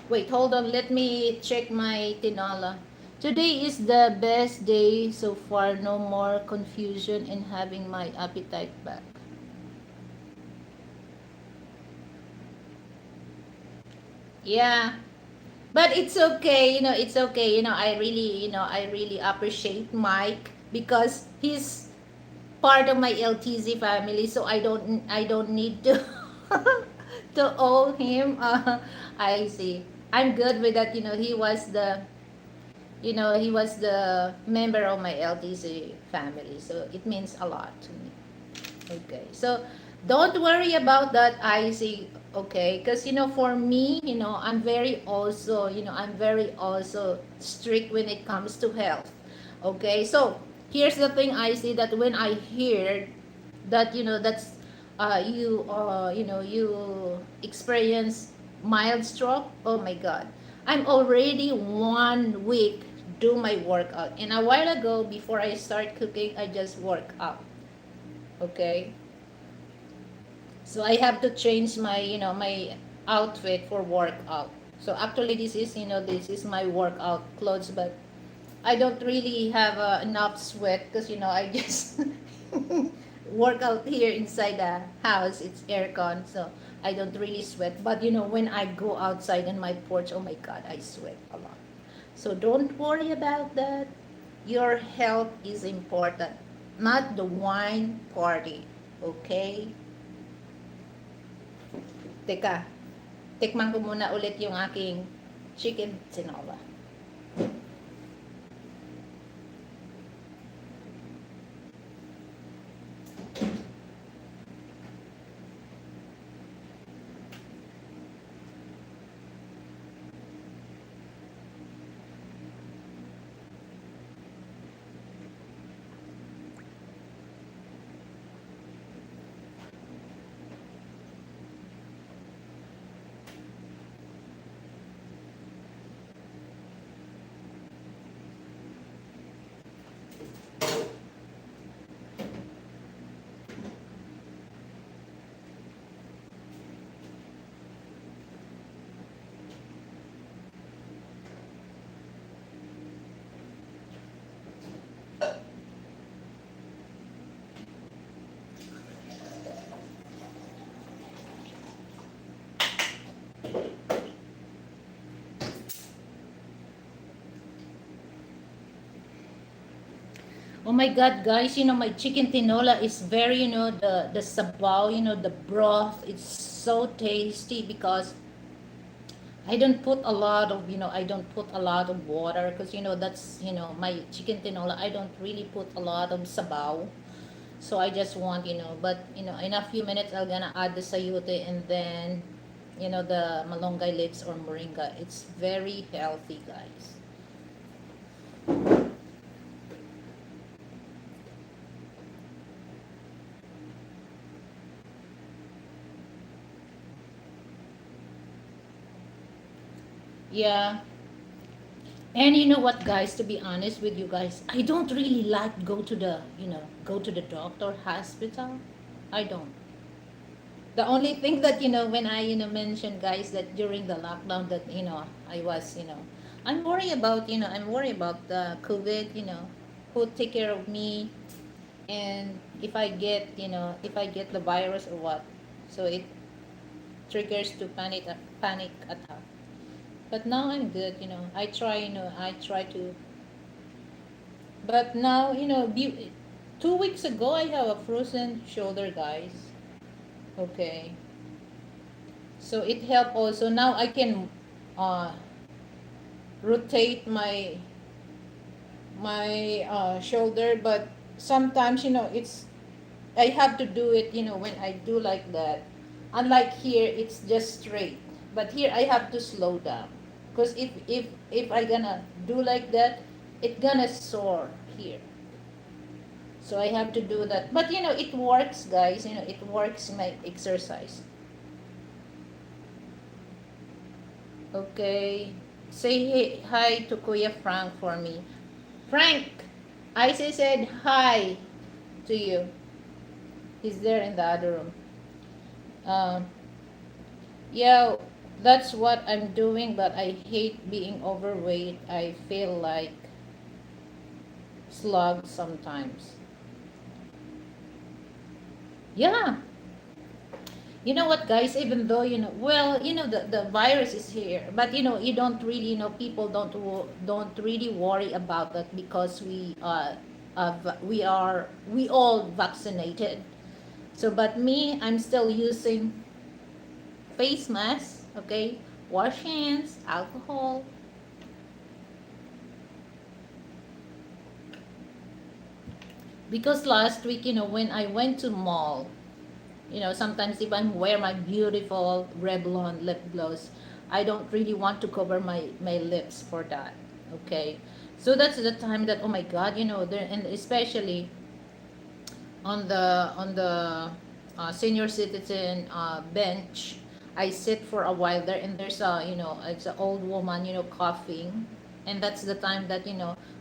Wait, hold on. Let me check my tinola. Today is the best day so far. No more confusion in having my appetite back. Yeah, but it's okay. It's okay. I really appreciate Mike because he's part of my LTZ family, so I don't need to to owe him. I see. I'm good with that. He was the member of my LTZ family, so it means a lot to me. Okay, so don't worry about that. I see. Okay, because for me, I'm very also strict when it comes to health. Okay, so here's the thing. I see that when I hear that that's you experience mild stroke. Oh my god, I'm already 1 week do my workout, and a while ago before I start cooking I just work out. Okay, so I have to change my outfit for workout. So actually this is my workout clothes, but I don't really have enough sweat because I just work out here inside the house. It's aircon, so I don't really sweat. But when I go outside in my porch, oh my God, I sweat a lot. So don't worry about that. Your health is important, not the wine party. Okay? Teka, tikman ko muna ulit yung aking chicken tinola. Oh my God, guys, my chicken tinola is very, the sabaw, the broth. It's so tasty because I don't put a lot of water because, that's, my chicken tinola. I don't really put a lot of sabaw. So I just want, but, in a few minutes, I'm gonna add the sayote and then, the malunggay leaves or moringa. It's very healthy, guys. Yeah. And you know what, guys, to be honest with you guys, I don't really like go to the doctor hospital. I don't. The only thing that, when I, mentioned, guys, that during the lockdown that, I was, I'm worried about the COVID, who take care of me, and if I get the virus or what. So it triggers to panic attack. But now I'm good, I try to. But now, 2 weeks ago, I have a frozen shoulder, guys. Okay. So it helped also. Now I can uh, rotate my shoulder, but sometimes, it's I have to do it, when I do like that. Unlike here, it's just straight. But here I have to slow down. Because if I gonna do like that, it gonna sore here. So I have to do that. But it works, guys. It works my exercise. Okay. Say hi to Kuya Frank for me. Frank, I said hi to you. He's there in the other room. Um, yeah, that's what I'm doing, but I hate being overweight. I feel like slug sometimes. Yeah. You know what, guys? Even though, well, the virus is here, but you don't really, people don't really worry about that because we all vaccinated. So, but me, I'm still using face mask, okay? Wash hands, alcohol. Because last week, when I went to mall, sometimes if I'm wear my beautiful Revlon lip gloss, I don't really want to cover my lips for that, okay? So that's the time that, oh my God, there, and especially on the senior citizen bench. I sit for a while there, and there's it's an old woman, coughing, and that's the time that,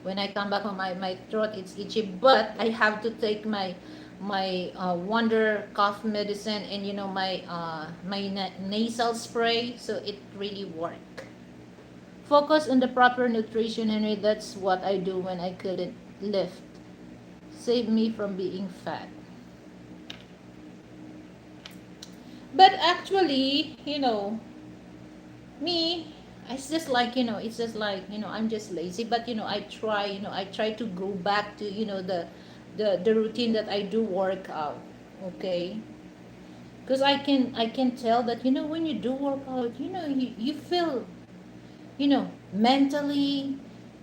when I come back home, my throat it's itchy, but I have to take my wonder cough medicine and my nasal spray, so it really work. Focus on the proper nutrition, and that's what I do when I couldn't lift. Save me from being fat. But actually, me, it's just like, I'm just lazy. But, I try to go back to, the routine that I do work out. Okay? Because I can tell that, when you do work out, you feel, mentally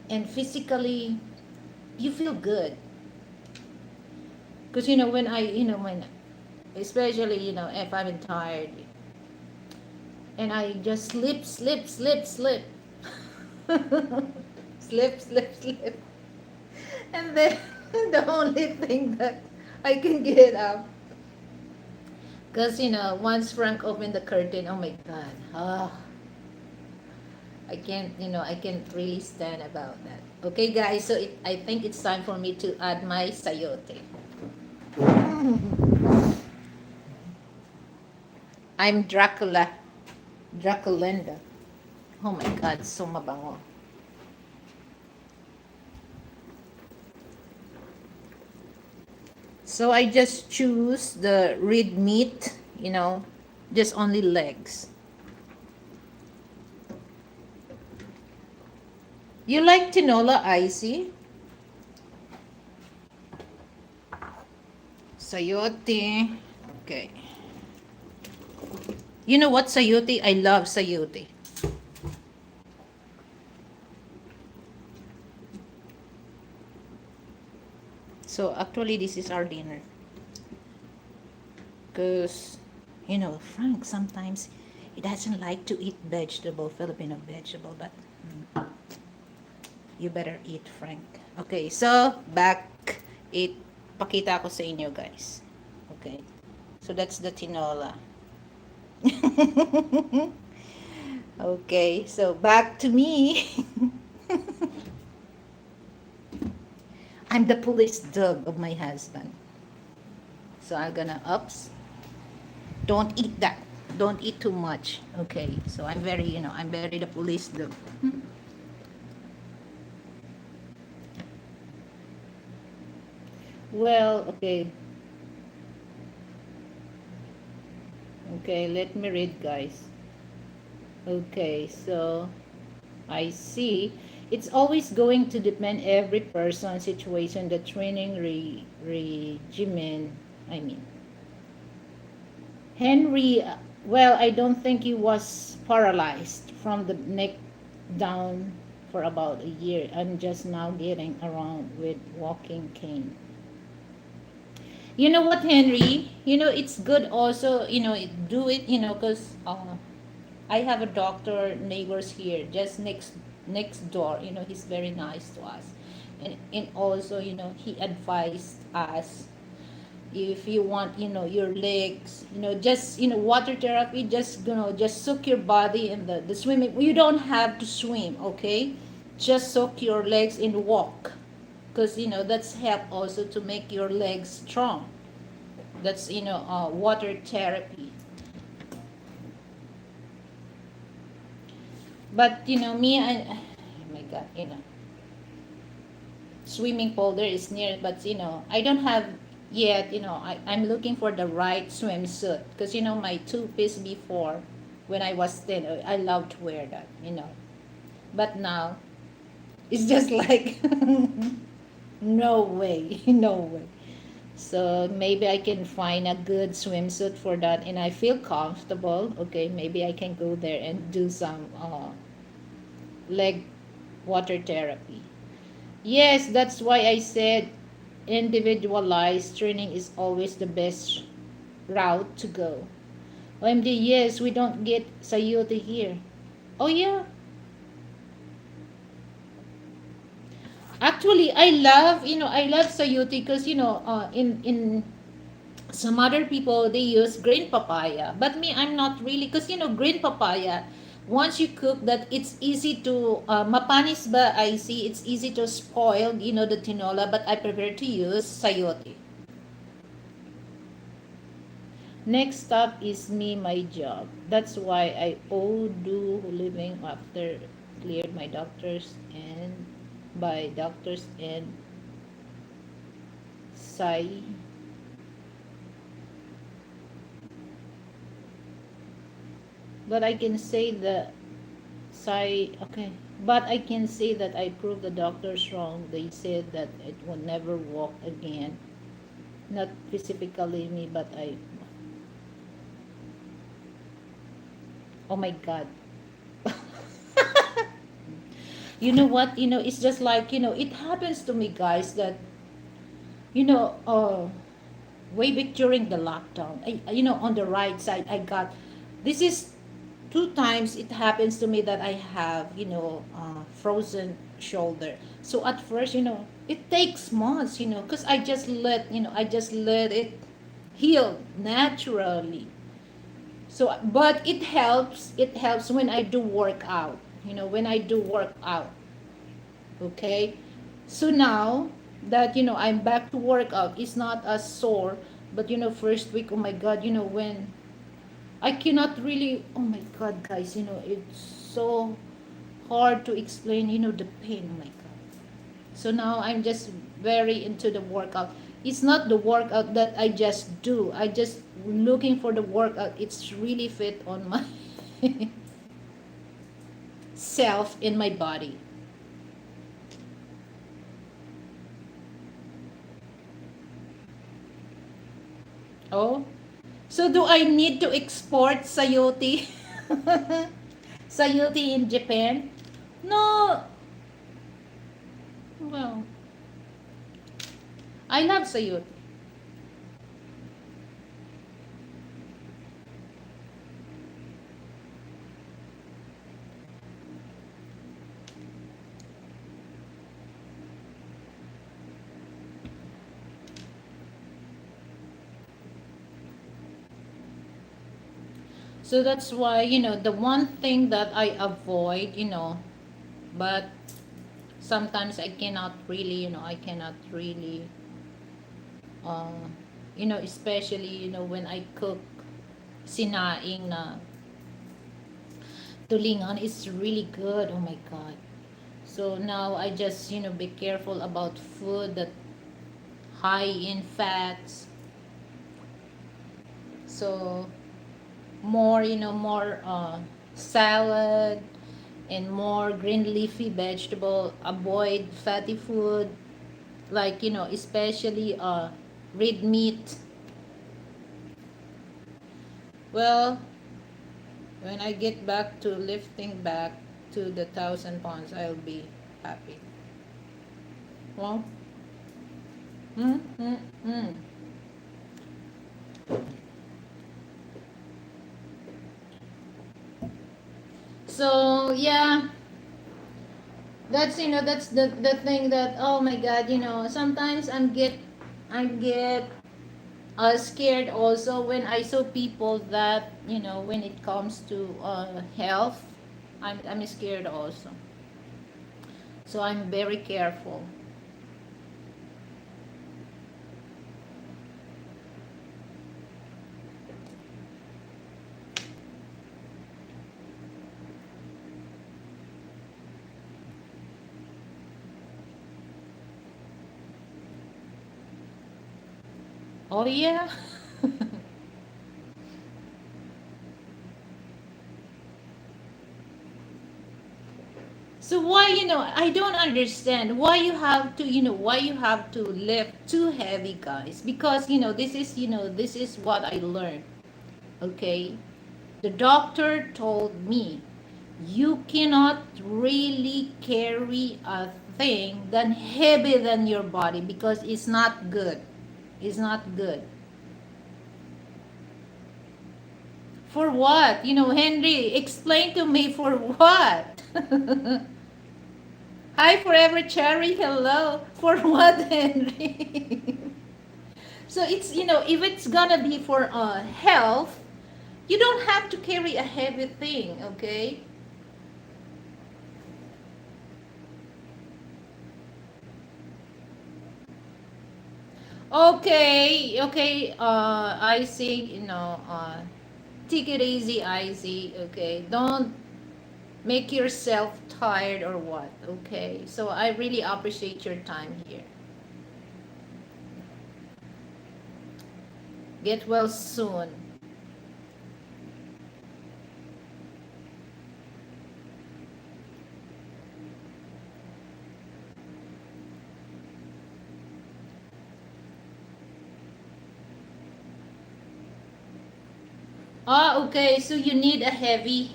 and physically, you feel good. Because, when especially, if I'm tired and I just slip slip, and then the only thing that I can get up, because once Frank opened the curtain, oh my God, I can't really stand about that. Okay, guys, so I think it's time for me to add my sayote. I'm Draculinda. Oh my God, so mabango. So I just choose the red meat, just only legs. You like tinola, Icy? sayote. Okay. You know what sayote? I love sayote. So actually, this is our dinner. Because, Frank sometimes he doesn't like to eat vegetable, Filipino vegetable, but you better eat, Frank. Okay, so back it. Pakita ko sa inyo, guys. Okay. So that's the tinola. Okay, so back to me. I'm the police dog of my husband. So I'm gonna ups. Don't eat that. Don't eat too much. Okay. So I'm very the police dog. Well, okay. Okay, let me read, guys. Okay, so I see. It's always going to depend every person, situation, the training regimen. I mean, Henry. Well, I don't think he was paralyzed from the neck down for about a year. I'm just now getting around with walking cane. You know what, Henry? It's good also. Do it. Because I have a doctor neighbors here just next door. He's very nice to us, and also he advised us if you want your legs just water therapy, just just soak your body in the swimming. You don't have to swim, okay? Just soak your legs and walk, because that's help also to make your legs strong. That's water therapy. But me, oh my god, swimming pool there is near, but I don't have yet. I'm looking for the right swimsuit, because my two-piece before, when I was 10, I loved to wear that, but now it's just like no way. No way. So maybe I can find a good swimsuit for that, and I feel comfortable. Okay, maybe I can go there and do some leg water therapy. Yes, that's why I said individualized training is always the best route to go. OMD, yes, we don't get sayote here. Oh yeah. Actually, I love sayote because in some other people they use green papaya, but me, I'm not really, because green papaya, once you cook that, it's easy to mapanis ba, I see, it's easy to spoil the tinola, but I prefer to use sayote. Next stop is me, my job. That's why I owe do living after cleared my doctors and by doctors and psy. But I can say the okay. But I can say that I proved the doctors wrong. They said that it will never walk again. Not physically me, but I. Oh my God. You know what? It's just like, it happens to me, guys, that, you know, uh, way back during the lockdown, on the right side, I got, this is two times it happens to me that I have, frozen shoulder. So at first, it takes months, because I just let it heal naturally. So, but it helps when I do workout, when I do workout. Okay. So now that, I'm back to workout, it's not as sore, but first week, oh my God, when I cannot really, oh my God, guys, it's so hard to explain, the pain, oh my God. So now I'm just very into the workout. It's not the workout that I just do. I just looking for the workout. It's really fit on my self in my body. Oh, so do I need to export sayote? Sayote in Japan? No. Well, I love sayote. So that's why, the one thing that I avoid, but sometimes I cannot really, uh, especially, when I cook sinaing na tulingan is really good. Oh my God. So now I just, be careful about food that high in fats. So more, more salad and more green leafy vegetable. Avoid fatty food like, especially red meat. Well, when I get back to lifting back to the 1,000 pounds, I'll be happy. Well, mm, mm, mm. So yeah, that's, that's the thing that, oh my God, sometimes I get scared also when I saw people that, when it comes to health, I'm scared also. So I'm very careful. Oh yeah. So why, I don't understand why you have to, lift too heavy, guys. Because, this is what I learned. Okay? The doctor told me you cannot really carry a thing that heavy than your body because it's not good. It's not good. For what? Henry, explain to me for what? Hi, Forever Cherry. Hello. For what, Henry? So it's, if it's gonna be for health, you don't have to carry a heavy thing, okay? Okay, okay. I see, take it easy, Izzy. Okay, don't make yourself tired or what. Okay, so I really appreciate your time here. Get well soon. Ah, okay. So you need a heavy.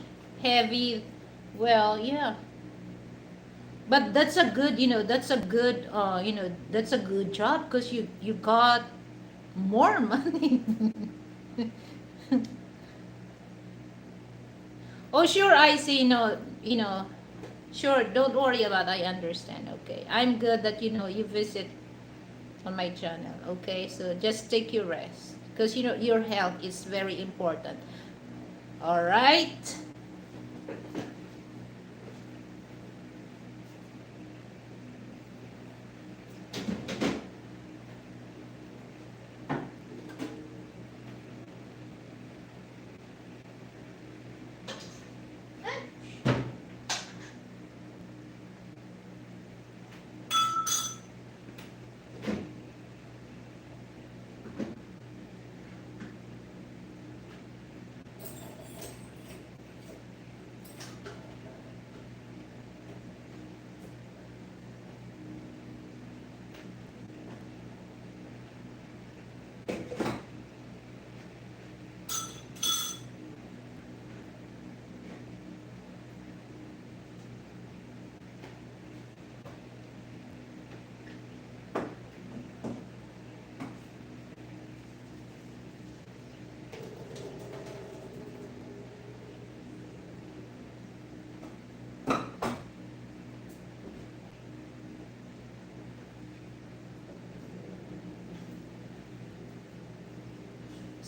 Well, yeah. But that's a good, that's a good job because you got more money. Oh, sure. I see. No, sure. Don't worry about. I understand. Okay. I'm good that you visit on my channel. Okay. So just take your rest because your health is very important. All right.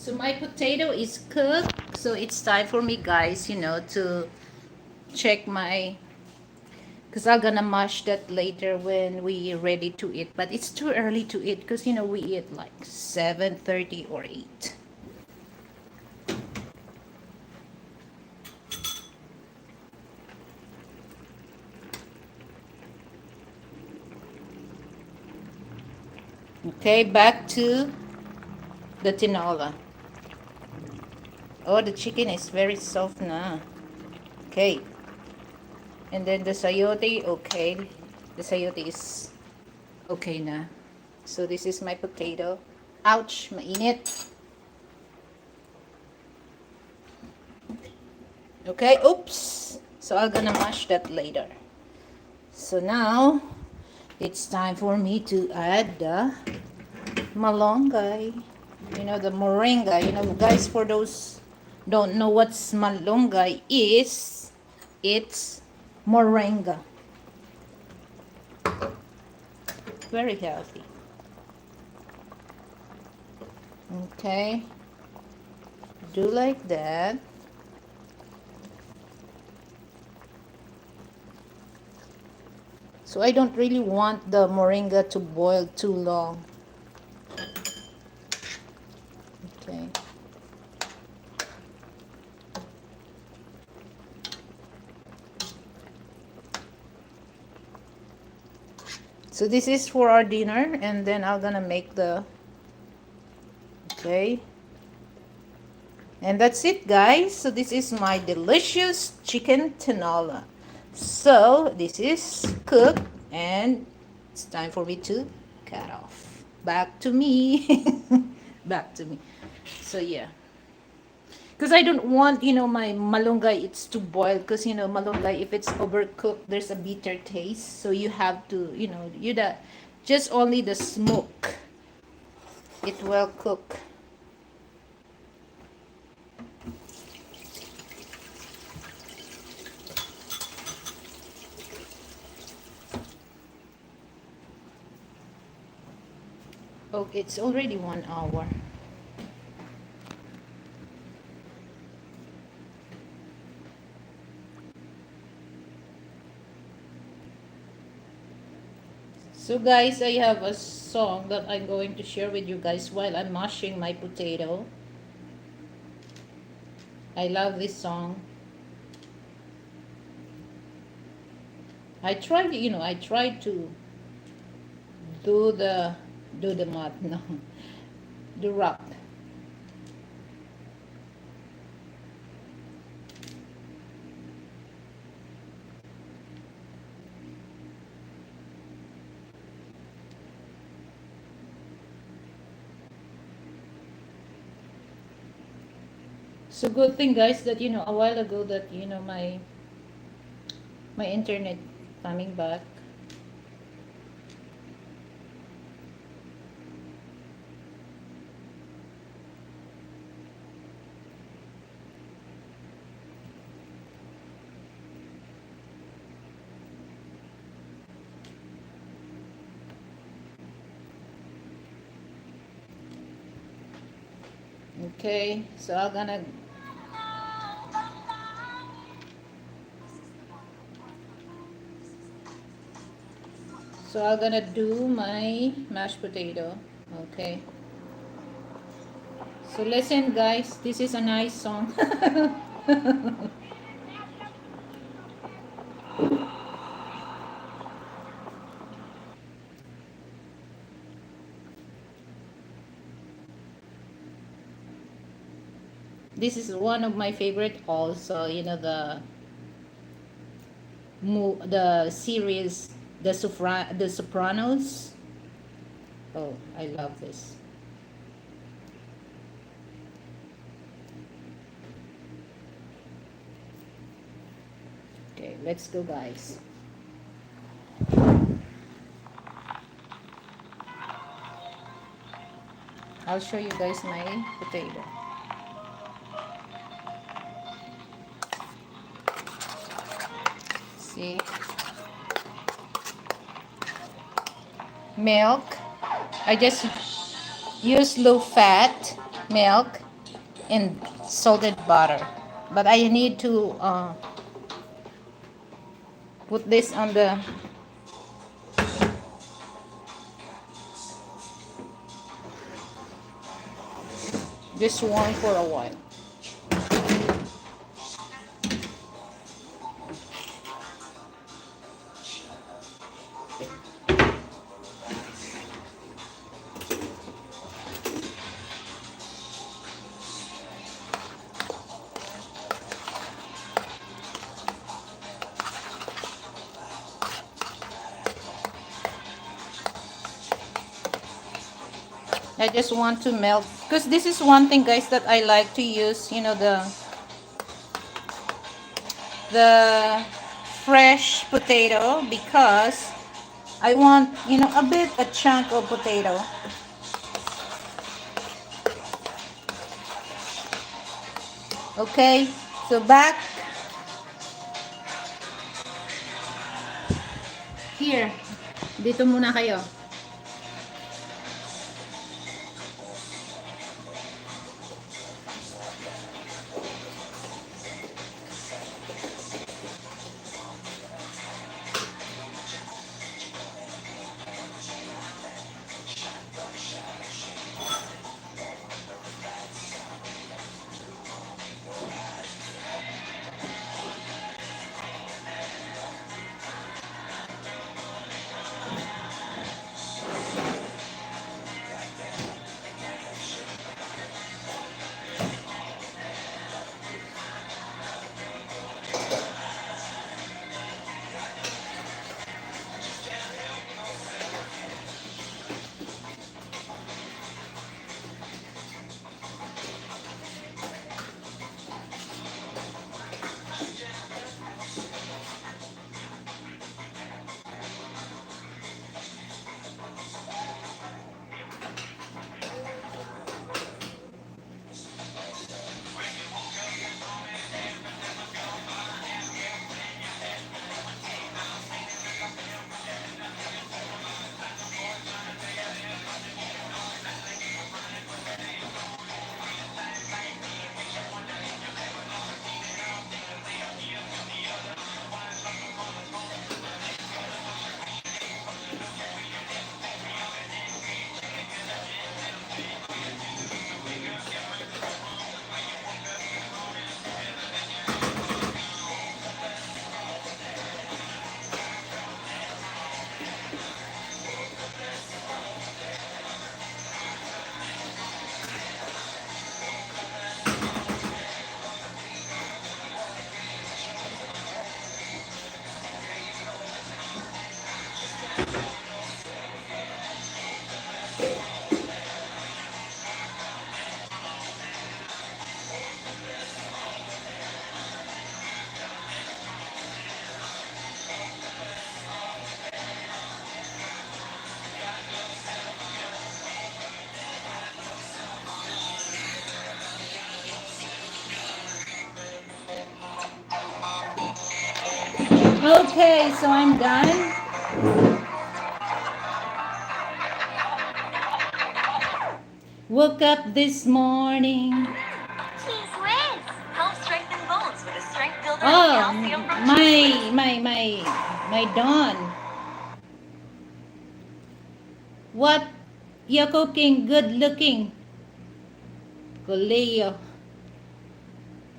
So my potato is cooked. So it's time for me, guys, to check my, because I'm gonna mash that later when we ready to eat. But it's too early to eat because we eat like 7:30 or 8. Okay, back to the tinola. Oh, the chicken is very soft now. Okay. And then the sayote, okay. The sayote is okay na. So this is my potato. Ouch, mainit. Okay, oops. So I'm gonna mash that later. So now, it's time for me to add the malunggay. The moringa. Guys, for those don't know what's malunggay is, it's moringa. Very healthy. Okay. Do like that. So I don't really want the moringa to boil too long. Okay. So this is for our dinner, and then I'm gonna make the, okay. And that's it, guys. So this is my delicious chicken tinola. So this is cooked, and it's time for me to cut off. Back to me. Back to me. So yeah. Because I don't want, my malunggay, it's to boil. Because, malunggay, if it's overcooked, there's a bitter taste. So you have to, just only the smoke. It will cook. Oh, it's already 1 hour. So guys, I have a song that I'm going to share with you guys while I'm mashing my potato. I love this song. I tried to do the math, no, do rap. So good thing, guys, that a while ago that my internet coming back. Okay, so I'm gonna do my mashed potato. Okay. So listen, guys, this is a nice song. This is one of my favorite also, the series, the Sopranos. Oh, I love this. Okay, let's go, guys. I'll show you guys my potato. See? Milk. I just use low fat milk. and salted butter. But I need to put this on the this one for a while. I just want to melt because this is one thing, guys, that I like to use, you know, the fresh potato, because I want, you know, a chunk of potato. Okay, so back here. Dito muna kayo. Okay, so I'm done. Woke up this morning. Cheese Whiz! Help strengthen bones with a strength builder and Oh, calcium from Cheese Whiz. my dawn. What you're cooking? Good looking. Goleo.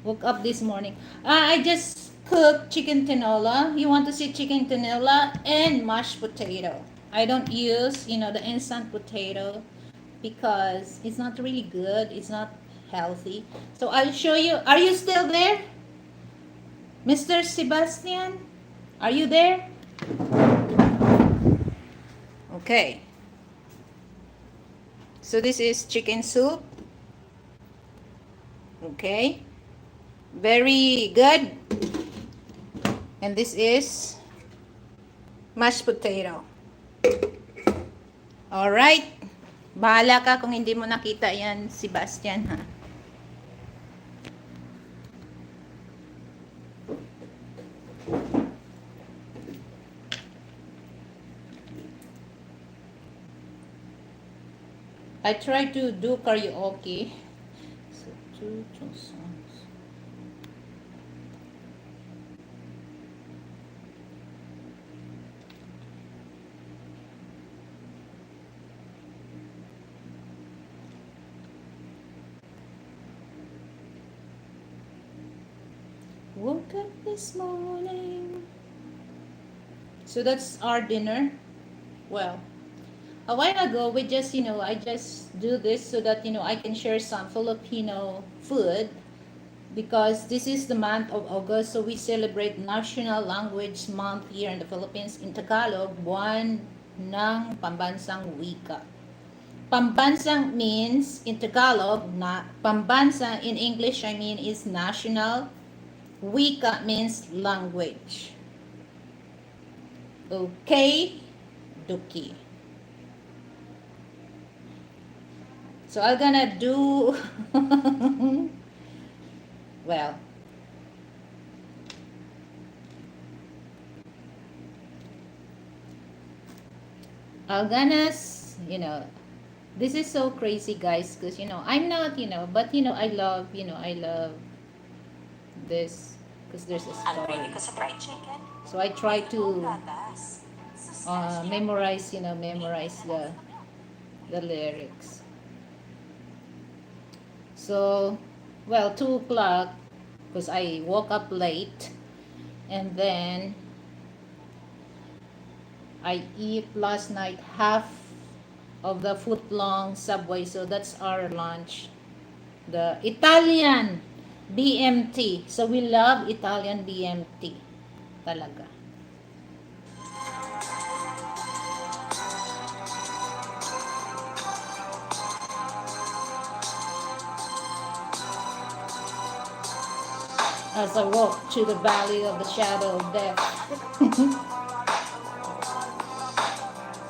Woke up this morning. I just cooked chicken tinola. You want to see chicken tinola and mashed potato. I don't use, you know, the instant potato because it's not really good. It's not healthy. So I'll show you. Are you still there? Mr. Sebastian? Are you there? Okay. So this is chicken soup. Okay. Very good. And this is mashed potato. Alright. Bahala ka kung hindi mo nakita yan, Sebastian, ha? I try to do karaoke. So, two songs. Woke up this morning. So that's our dinner. Well, a while ago we just, I just do this so that, I can share some Filipino food because this is the month of August, so we celebrate National Language Month here in the Philippines. In Tagalog, Buwan ng Pambansang Wika. Pambansang means in Tagalog, pambansa in English, is national. Wika means language. Okay, Duki. So I'm gonna do, well, I'm gonna, this is so crazy, guys, because, I'm not, but, I love this because there's a story. So I try to memorize the lyrics. So, well, 2 o'clock, because I woke up late, and then I eat last night half of the foot-long Subway, so that's our lunch. The Italian BMT. So we love Italian BMT. Talaga. As I walk to the valley of the shadow of death.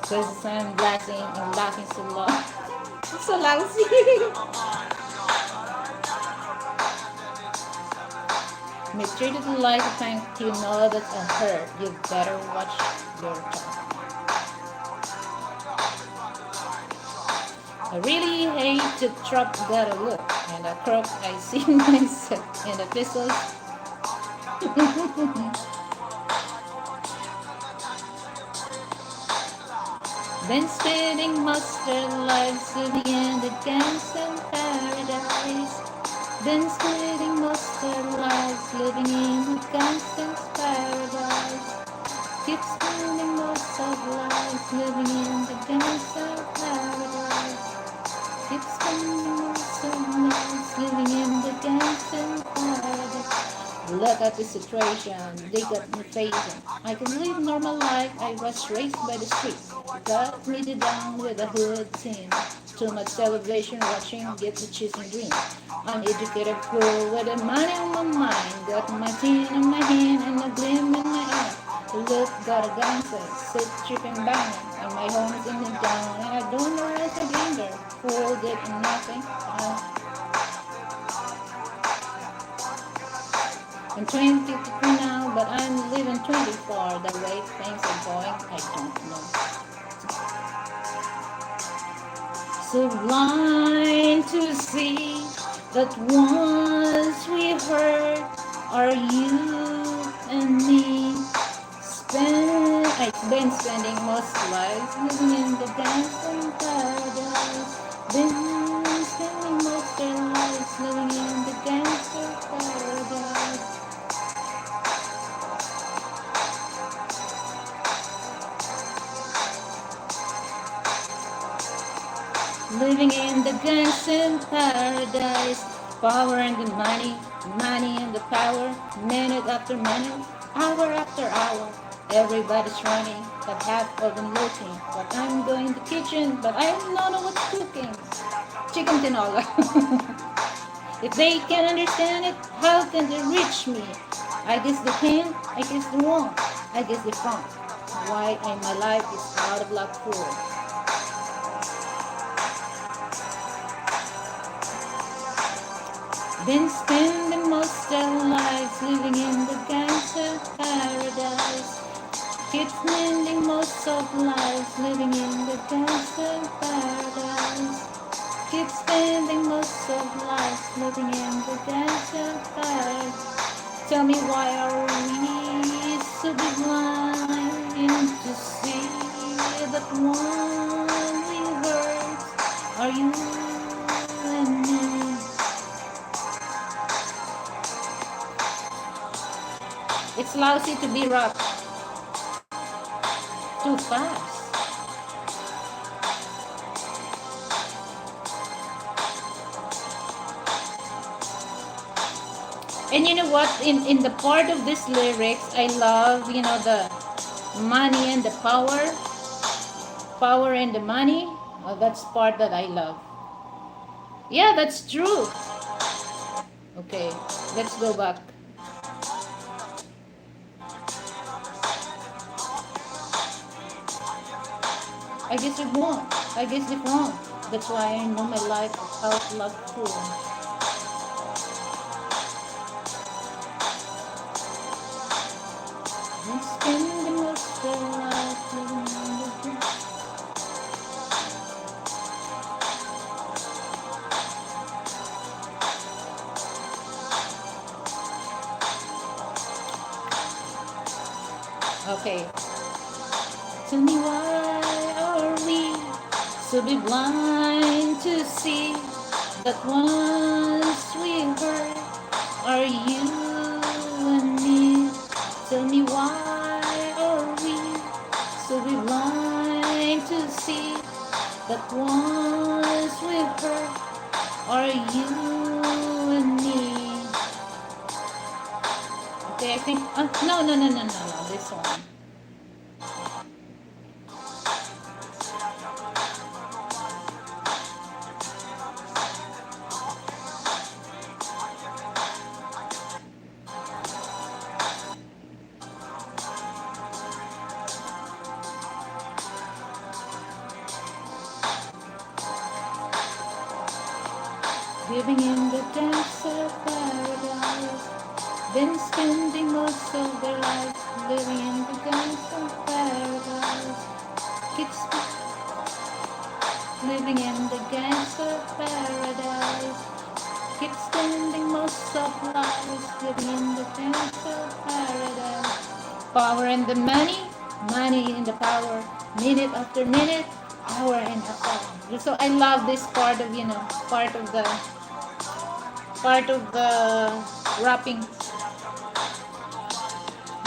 Because I'm laughing so loud. So lousy. Mistreated the life of thank you know that's a hurt. You better watch your tongue. I really hate to drop that look and a crook I see myself in the pistols. Been spending most their lives living in the gangster paradise. Been spending most their lives living in the gangster's paradise. Keep spending most of lives living in the gangster paradise. Keep spending most of lives living in the gangster paradise. Look at the situation they got me facing. I can live normal life, I was raised by the streets. Got me down with a hood team. Too much television watching, get the chasing dream. I'm educated fool with the money on my mind. Got my tin in my hand and a gleam in my eye. Look, got a gangster, sit tripping banging. And my home is in the down and I don't know where's the ganger. Fool did nothing. I'm 23 now, but I'm living 24. The way things are going, I don't know. So blind to see that once we heard are you and me. I've been spending most lives living in the dancing paradise. Been spending most their lives living in the gangster paradise. Living in the gangster paradise. Power and the money, money and the power. Minute after minute, hour after hour. Everybody's running, but half of them looking. But I'm going to the kitchen, but I don't know what's cooking. Chicken Tinola. If they can understand it, how can they reach me? I guess they can, I guess they won't, I guess they can't. Why my life is out of luck for? Been spending most their lives living in the gangster paradise. Keep spending most of lives living in the gangster paradise. keep spending most of life living in the dance of paradise. Tell me why are we so blind to see that one we hurt are you and me. It's lousy to be rocked too fast. And you know what? In the part of these lyrics, I love, the money and the power and the money. That's part that I love. Yeah, that's true. Okay, let's go back. I guess it won't. I guess it won't. That's why I know my life without love full. And spend the most of life living in the Okay. Tell me why are we so be blind to see that once we hurt are you and me. Tell me why are we so be blind to see that once we hurt are you and me. Okay, I think no, this one. Living in the dance of paradise, been spending most of their lives living in the dance of paradise. Keeps living in the dance of paradise. Keep spending most of lives living in the dance of paradise. Power and the money and the power, minute after minute, hour and hour. So I love this part of part of the rapping.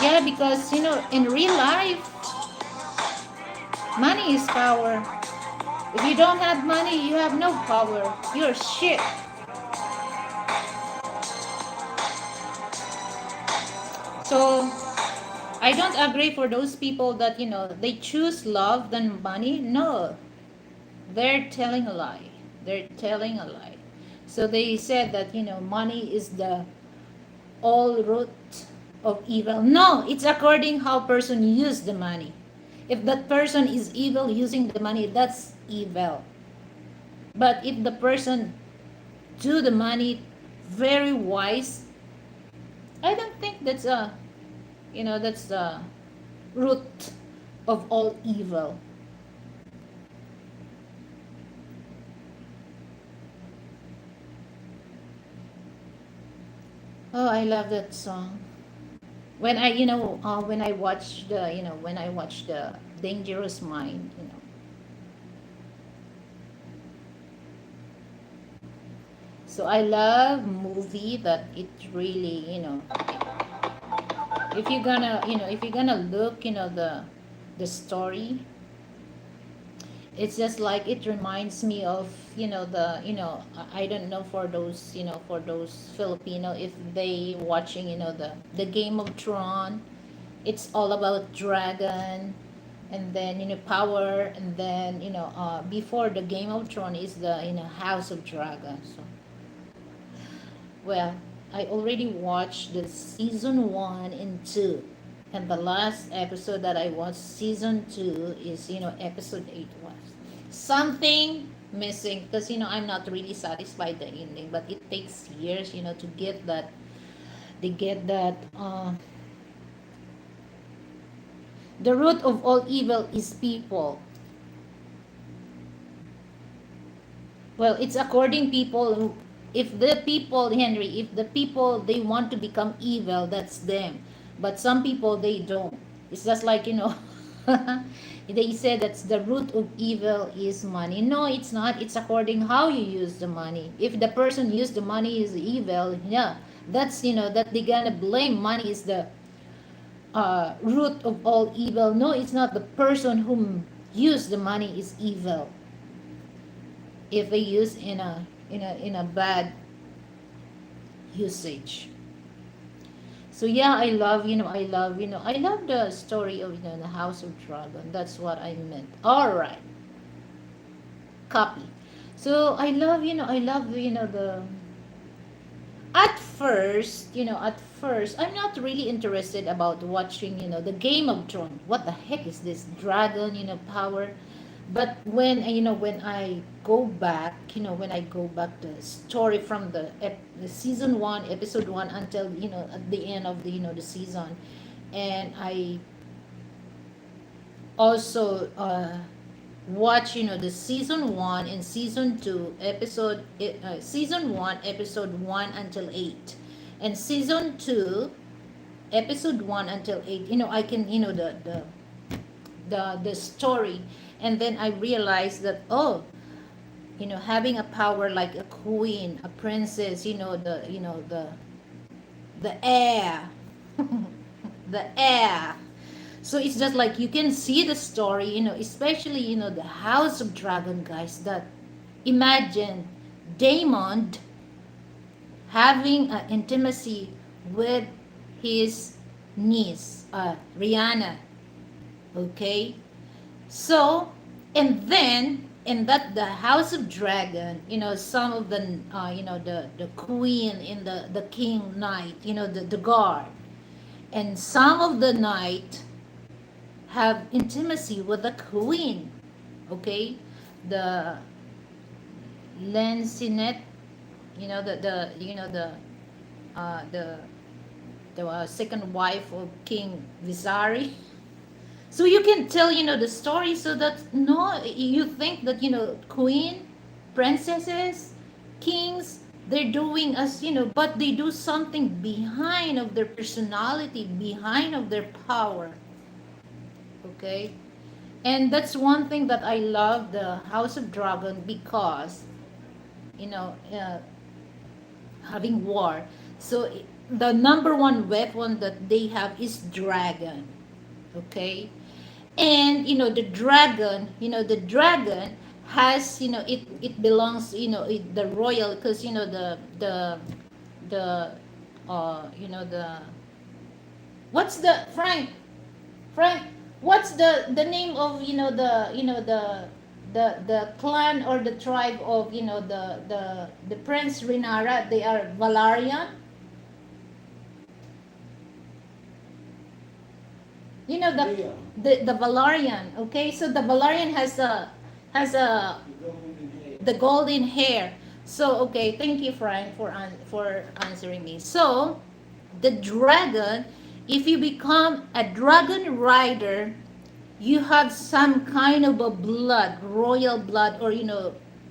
Yeah, because in real life, money is power. If you don't have money, you have no power. You're shit. So I don't agree for those people that they choose love than money. No, they're telling a lie. They're telling a lie. So they said that money is the all root of evil. No, it's according how person use the money. If that person is evil using the money, that's evil. But if the person do the money very wise, I don't think that's the root of all evil. Oh, I love that song. When I watch the Dangerous Mind. So I love movie that it really, if you're gonna look, the story, it's just like it reminds me of the I don't know for those Filipino if they watching the Game of Thrones. It's all about dragon, and then power, and then before the Game of Thrones is the House of Dragon. So well, I already watched the season 1 and 2. And the last episode that I watched, season 2, is, episode 8 was. Something missing because, I'm not really satisfied the ending, but it takes years, to get that, they get that, the root of all evil is people. Well, it's according people. If the people, Henry, if the people they want to become evil, that's them. But some people they don't. It's just like they say that's the root of evil is money. No, it's not. It's according how you use the money. If the person used the money is evil, yeah, that's that they gonna blame money is the root of all evil. No, it's not. The person whom used the money is evil if they use in a bad usage. So yeah, I love the story of the House of Dragon. That's what I meant. All right, copy. So I love the at first I'm not really interested about watching the Game of Thrones. What the heck is this dragon power? But when I go back, when I go back the story from the season 1 episode 1 until at the end of the season, and I also watch the season 1 and season 2 season 1 episode 1 until 8, and season 2 episode 1 until 8. I can the story, and then I realized that, oh, having a power like a queen, a princess, the air, the air. So it's just like you can see the story, especially the House of Dragon, guys. That imagine Damon having an intimacy with his niece, Rihanna. Okay, so and then in that the House of Dragon, some of the the queen in the king knight, the guard, and some of the knight have intimacy with the queen. Okay, the Lancinette, the second wife of King Visari. So you can tell the story, so that no, you think that queen, princesses, kings, they're doing as but they do something behind of their personality, behind of their power. Okay, and that's one thing that I love the House of Dragon, because you know uh, having war. So the number one weapon that they have is dragon. Okay, and the dragon has it belongs the royal, because the the what's the Frank, what's the name of the clan or the tribe of the Prince Renara? They are Valarian. The Yeah, the Valarian. Okay, so the Valarian has a the golden hair. the golden hair. So okay, thank you, Frank, for answering me. So the dragon, if you become a dragon rider, you have some kind of a blood, royal blood, or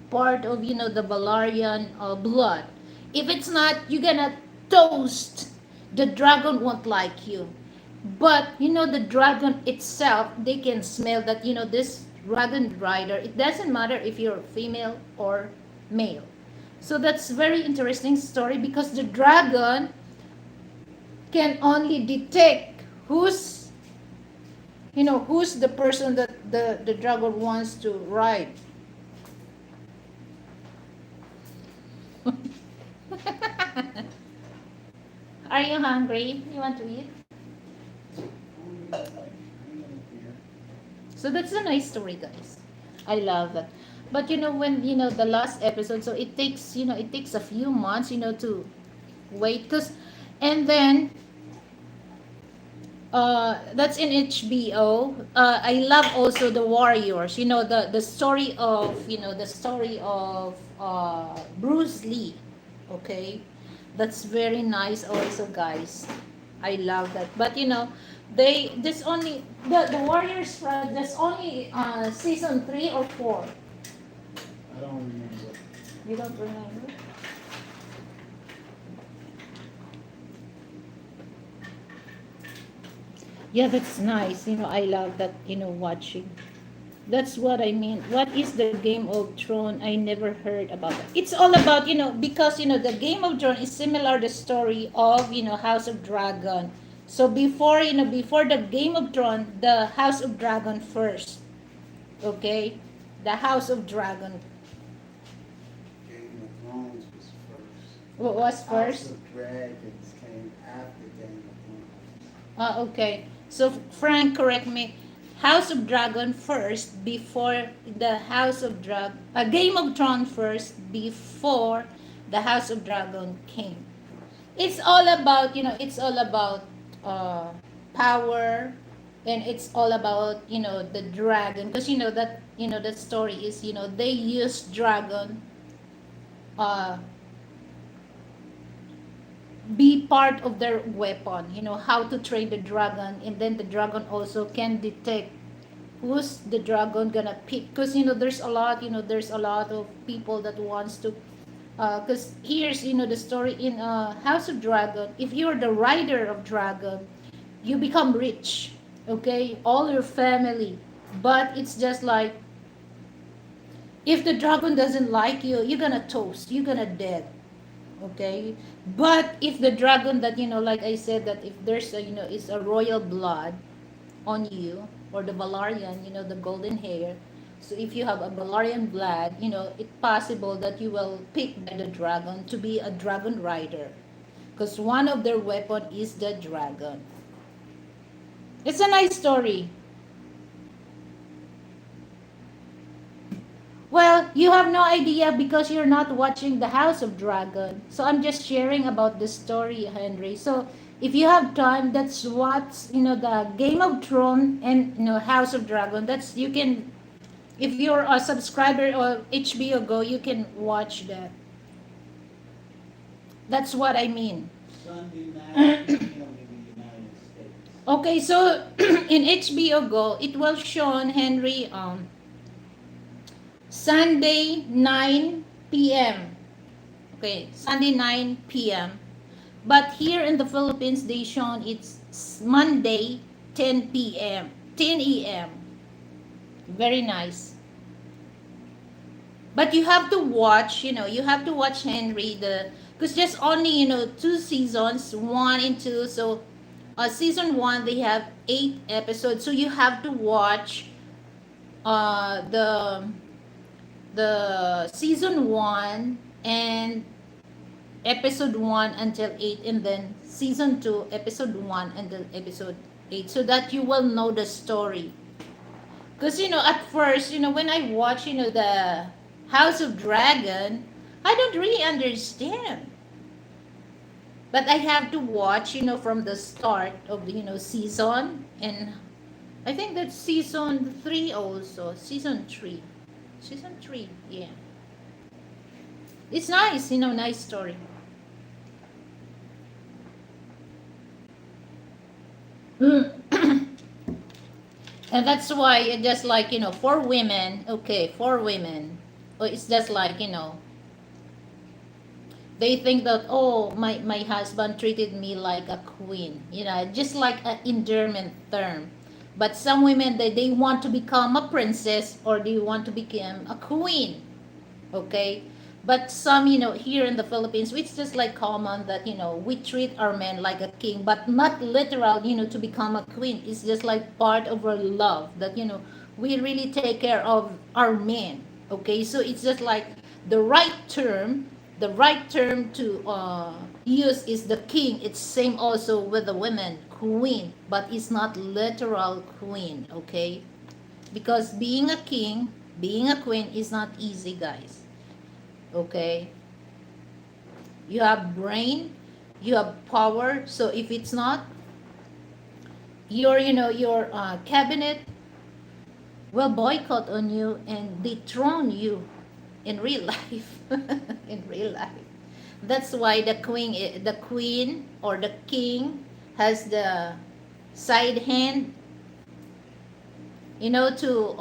part of the Valarian blood. If it's not, you're gonna toast. The dragon won't like you. But the dragon itself, they can smell that this dragon rider. It doesn't matter if you're female or male. So that's very interesting story, because the dragon can only detect who's the person that the dragon wants to ride. Are you hungry? You want to eat? So that's a nice story, guys. I love that. But when the last episode, so it takes a few months to wait, cause and then that's in HBO. I love also the Warriors. The story of Bruce Lee. Okay, that's very nice also, guys. I love that. But they this only the Warriors. There's only season 3 or 4. I don't remember. You don't remember? Yeah, that's nice. I love that, watching. That's what I mean. What is the Game of Thrones? I never heard about it. It's all about, because, the Game of Thrones is similar the story of, House of Dragon. So before the Game of Thrones, the House of Dragon first. Okay? The House of Dragon. Game of Thrones was first. What was House first? of Dragons came after Game of Thrones. Okay. So Frank, correct me. House of Dragon first before the House of Game of Thrones first before the House of Dragon came. It's all about, it's all about uh, power, and it's all about, the dragon, because that, the story is, they use dragon uh, be part of their weapon, how to train the dragon, and then the dragon also can detect who's the dragon gonna pick, because there's a lot of people that wants to, because here's, the story in House of Dragon. If you're the rider of dragon, you become rich, okay, all your family. But it's just like, if the dragon doesn't like you, you're gonna toast, you're gonna dead, okay. But if the dragon that, like I said, that if there's a, is a royal blood on you, or the Valarian, the golden hair. So if you have a Valarian blood, it's possible that you will pick by the dragon to be a dragon rider, because one of their weapon is the dragon. It's a nice story. Well, you have no idea because you're not watching the House of Dragon. So I'm just sharing about the story, Henry. So if you have time, that's what, the Game of Thrones and, House of Dragon. That's, you can, if you're a subscriber of HBO Go, you can watch that. That's what I mean. Sunday night PM in the United States. Okay, so in HBO Go, it will show Henry Sunday 9 p.m. Okay, Sunday 9 p.m. But here in the Philippines, they shown it's Monday 10 p.m. 10 a.m. Very nice. But you have to watch, you have to watch Henry, because just only, two seasons, one and two. So season one, they have 8 episodes. So you have to watch the season one and episode 1 until 8, and then season 2 episode 1 until episode 8, so that you will know the story. Because at first, when I watch, the House of Dragon, I don't really understand, but I have to watch, from the start of the, season. And I think that's season 3 also, season 3, yeah. It's nice, nice story. And that's why it just like, for women, okay, for women, it's just like, they think that, oh, my husband treated me like a queen, just like an endearment term. But some women, they want to become a princess, or they want to become a queen, okay. But some, here in the Philippines, it's just like common that, we treat our men like a king, but not literal, to become a queen. It's just like part of our love that, we really take care of our men. Okay, so it's just like the right term, to use is the king. It's same also with the women, queen, but it's not literal queen, okay? Because being a king, being a queen is not easy, guys. Okay, you have brain, you have power. So if it's not your cabinet will boycott on you and dethrone you in real life. In real life, that's why the queen or the king has the side hand, to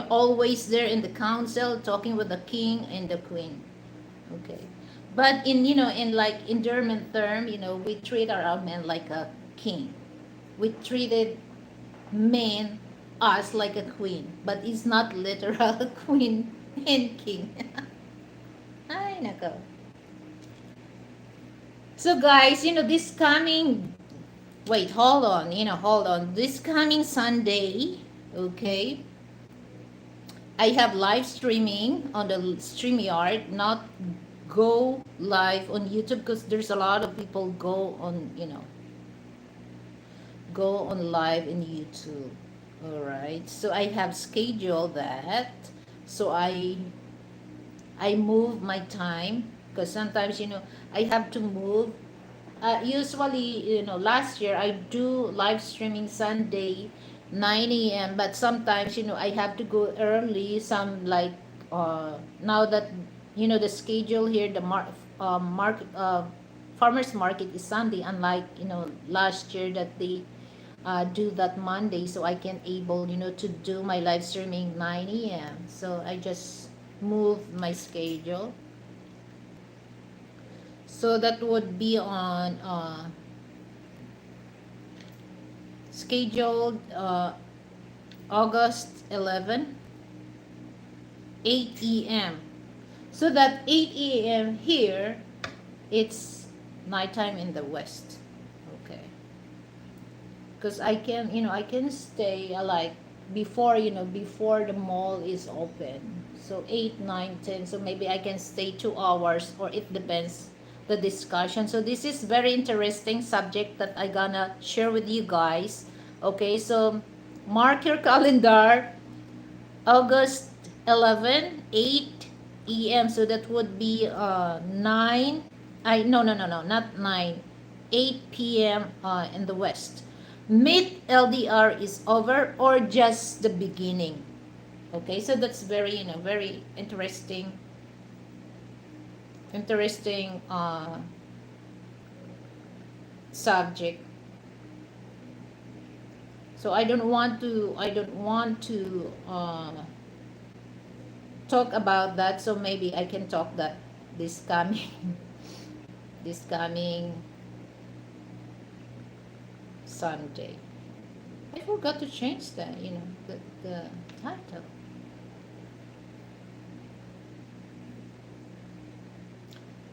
always there in the council talking with the king and the queen. Okay. But in like endearment term, we treat our men like a king. We treated men us like a queen, but it's not literal queen and king. Ay, nako. So guys, this coming, wait, hold on. This coming Sunday, okay, I have live streaming on the StreamYard, not go live on YouTube because there's a lot of people go on live in YouTube. All right. So I have scheduled that. So I move my time because sometimes I have to move. Usually, last year I do live streaming Sunday 9 a.m. But sometimes, I have to go early. Some like now that the schedule here, the market farmers market is Sunday, unlike last year that they do that Monday, so I can able to do my live streaming 9 a.m. So I just move my schedule. So that would be on scheduled August 11, 8 a.m. So that 8 a.m. here, it's nighttime in the west. Okay. Because I can stay like before the mall is open. So 8, 9, 10. So maybe I can stay 2 hours, or it depends the discussion. So this is very interesting subject that I gonna share with you guys. Okay, so mark your calendar, August 11, 8 a.m. So that would be 9. No, not 9. 8 p.m. In the west. Mid LDR is over or just the beginning. Okay, so that's very interesting subject. So I don't want to talk about that. So maybe I can talk that this coming this coming Sunday. I forgot to change the title.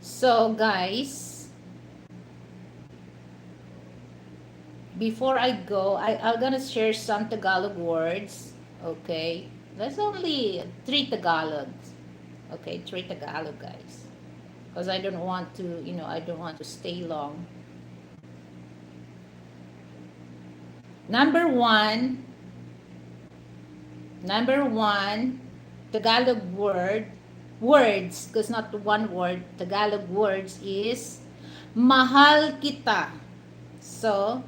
So guys, before I go, I'm gonna share some Tagalog words. Okay, that's only 3 Tagalogs. Okay, 3 Tagalog, guys, because I don't want to stay long. Number one, Tagalog words, because not one word, Tagalog words is mahal kita. So,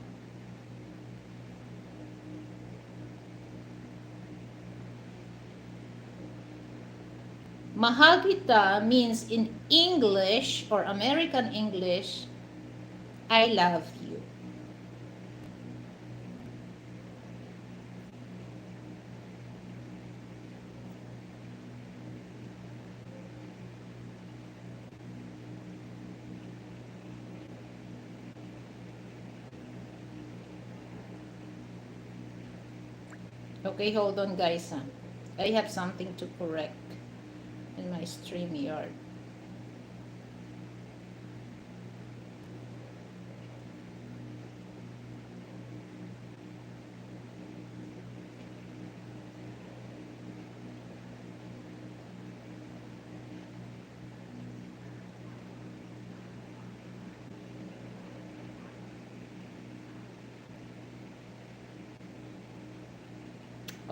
mahal kita means in English or American English, I love you. Okay, hold on guys. I have something to correct in my StreamYard.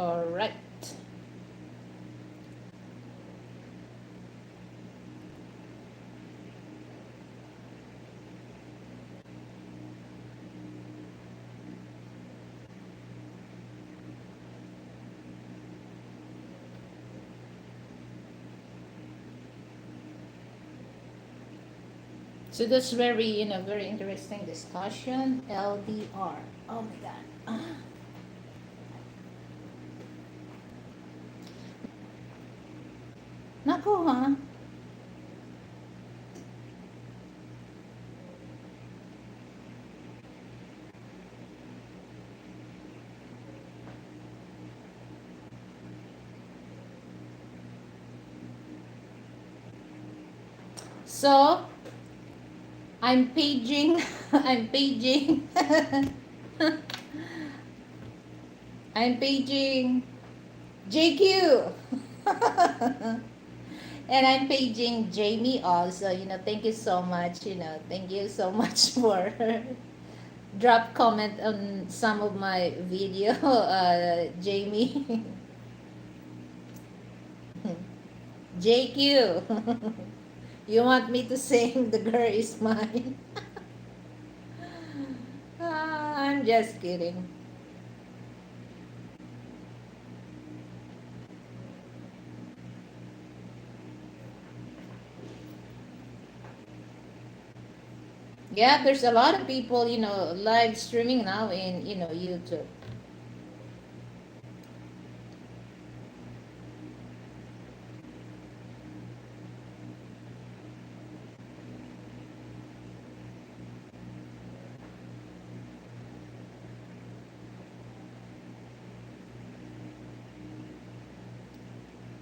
All right. So that's very interesting discussion. LDR. Oh my God. Naku, ha? So, I'm paging, I'm paging, I'm paging JQ. And I'm paging Jamie also. Thank you so much. Thank you so much for drop comment on some of my video, Jamie. JQ. You want me to sing The Girl Is Mine? I'm just kidding. Yeah, there's a lot of people, live streaming now in, YouTube.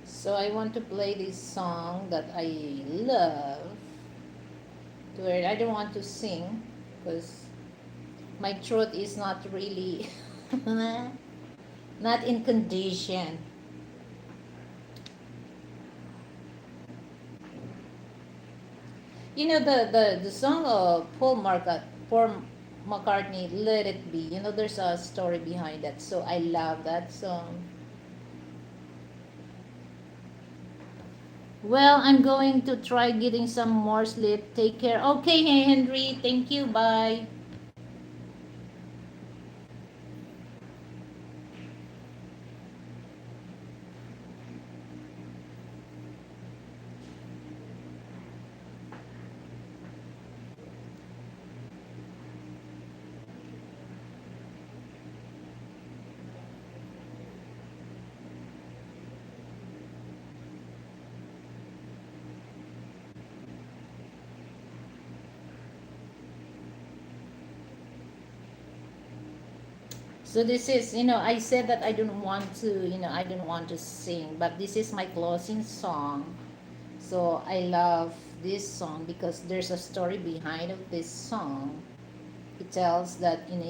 So I want to play this song that I love, to where I don't want to sing because my throat is not really not in condition. The song of Paul McCartney, Let It Be. There's a story behind that, so I love that song. Well, I'm going to try getting some more sleep. Take care. Okay, Henry. Thank you. Bye. So this is, I said that I don't want to sing, but this is my closing song. So I love this song because there's a story behind of this song. It tells that in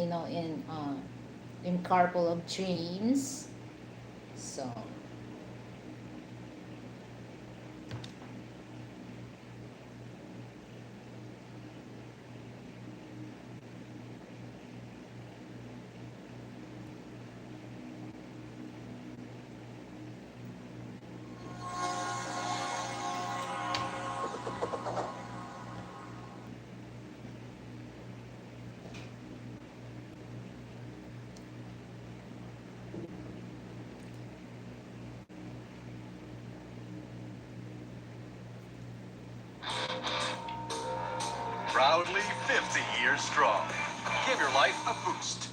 Carpal of Dreams. So Proudly 50 years strong. Give your life a boost.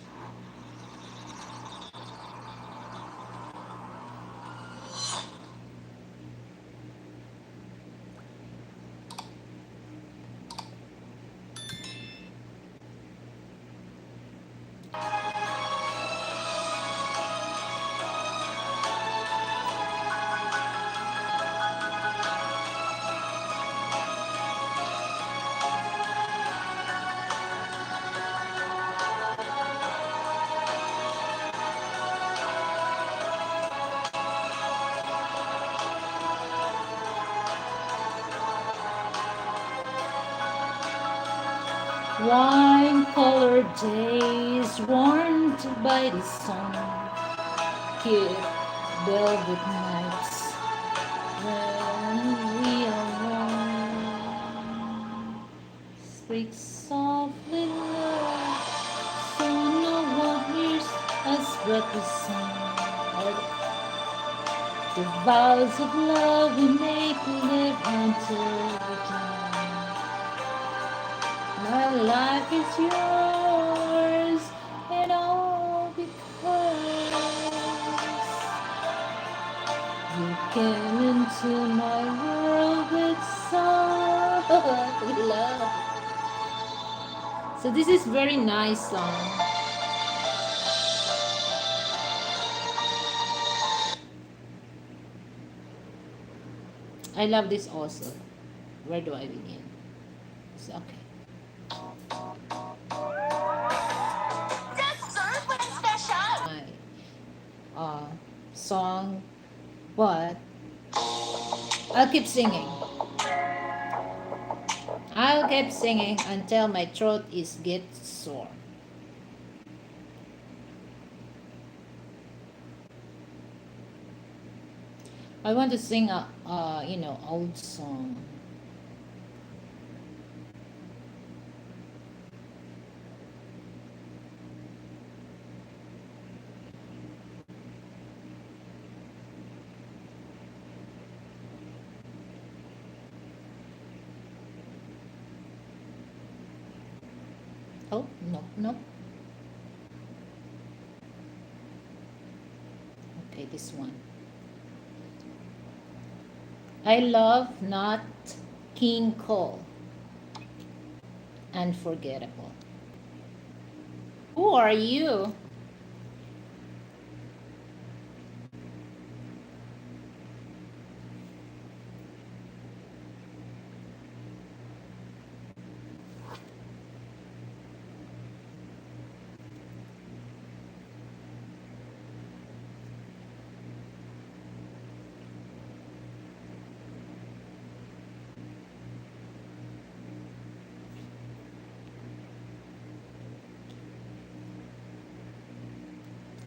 wine-colored days warmed by the sun, cute velvet nights when we are warm. Speak softly, love, so no one hears us but the sun. The vows of love we make live until we die. My life is yours, and all because you Came into my world with song. We love. So this is very nice song. I love this also. Where do I begin? It's okay. Dessert with special. My uh, song, but I'll keep singing. I'll keep singing until my throat is gets sore. I want to sing a old song. Oh, no, no. Okay, this one. I love not King Cole. Unforgettable. Who are you?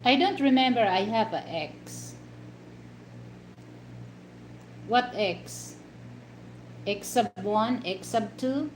I don't remember I have a ex. What ex? X sub 1, X sub 2?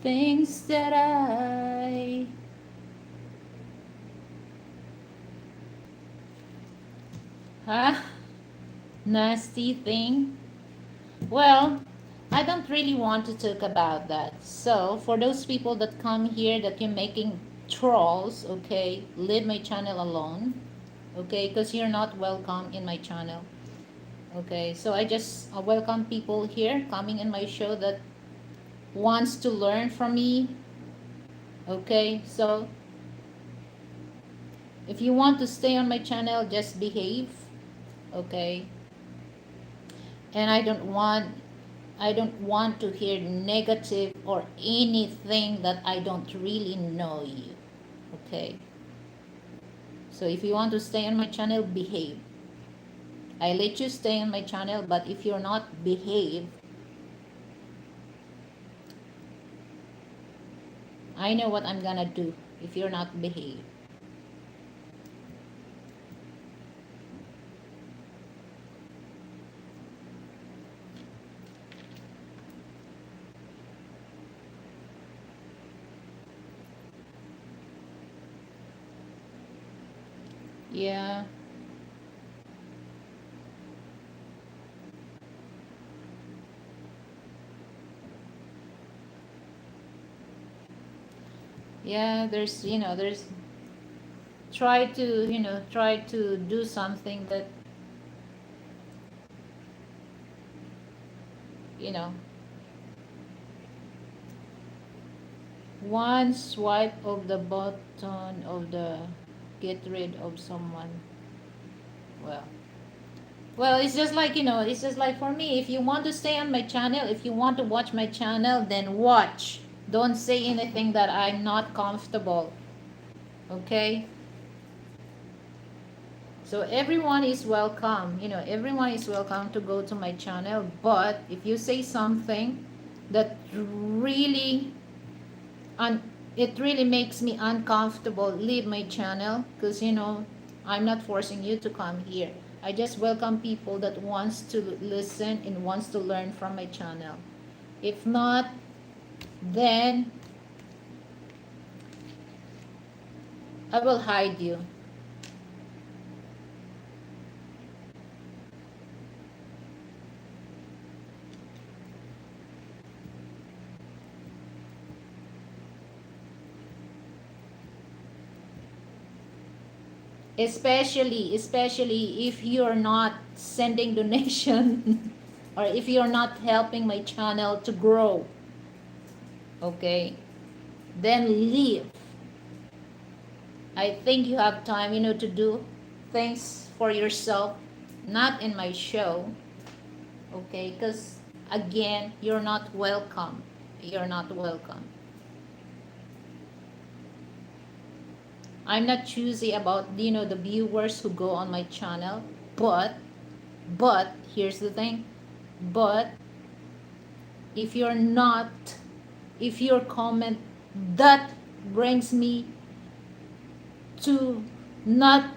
Things that Huh? Nasty thing? Well, I don't really want to talk about that. So, for those people that come here that you're making trolls, okay, leave my channel alone, okay, because you're not welcome in my channel, okay. So I just welcome people here coming in my show that wants to learn from me, okay. So if you want to stay on my channel, just behave, okay. And I don't want to hear negative or anything that I don't really know you. Okay? So if you want to stay on my channel, behave. I let you stay on my channel, but if you're not behave, I know what I'm gonna do if you're not behave. Yeah. Yeah, there's try to do something that you know One swipe of the button of the get rid of someone. Well, it's just like, it's just like for me, if you want to stay on my channel, if you want to watch my channel, then watch. Don't say anything that I'm not comfortable. Okay? So everyone is welcome. Everyone is welcome to go to my channel. But if you say something that really un it really makes me uncomfortable, leave my channel, because I'm not forcing you to come here. I just welcome people that wants to listen and wants to learn from my channel. If not, then I will hide you. Especially if you're not sending donation or if you're not helping my channel to grow. Okay, then leave. I think you have time, to do things for yourself, not in my show. Okay, because again, you're not welcome. You're not welcome. I'm not choosy about the viewers who go on my channel, but here's the thing. But if your comment that brings me to not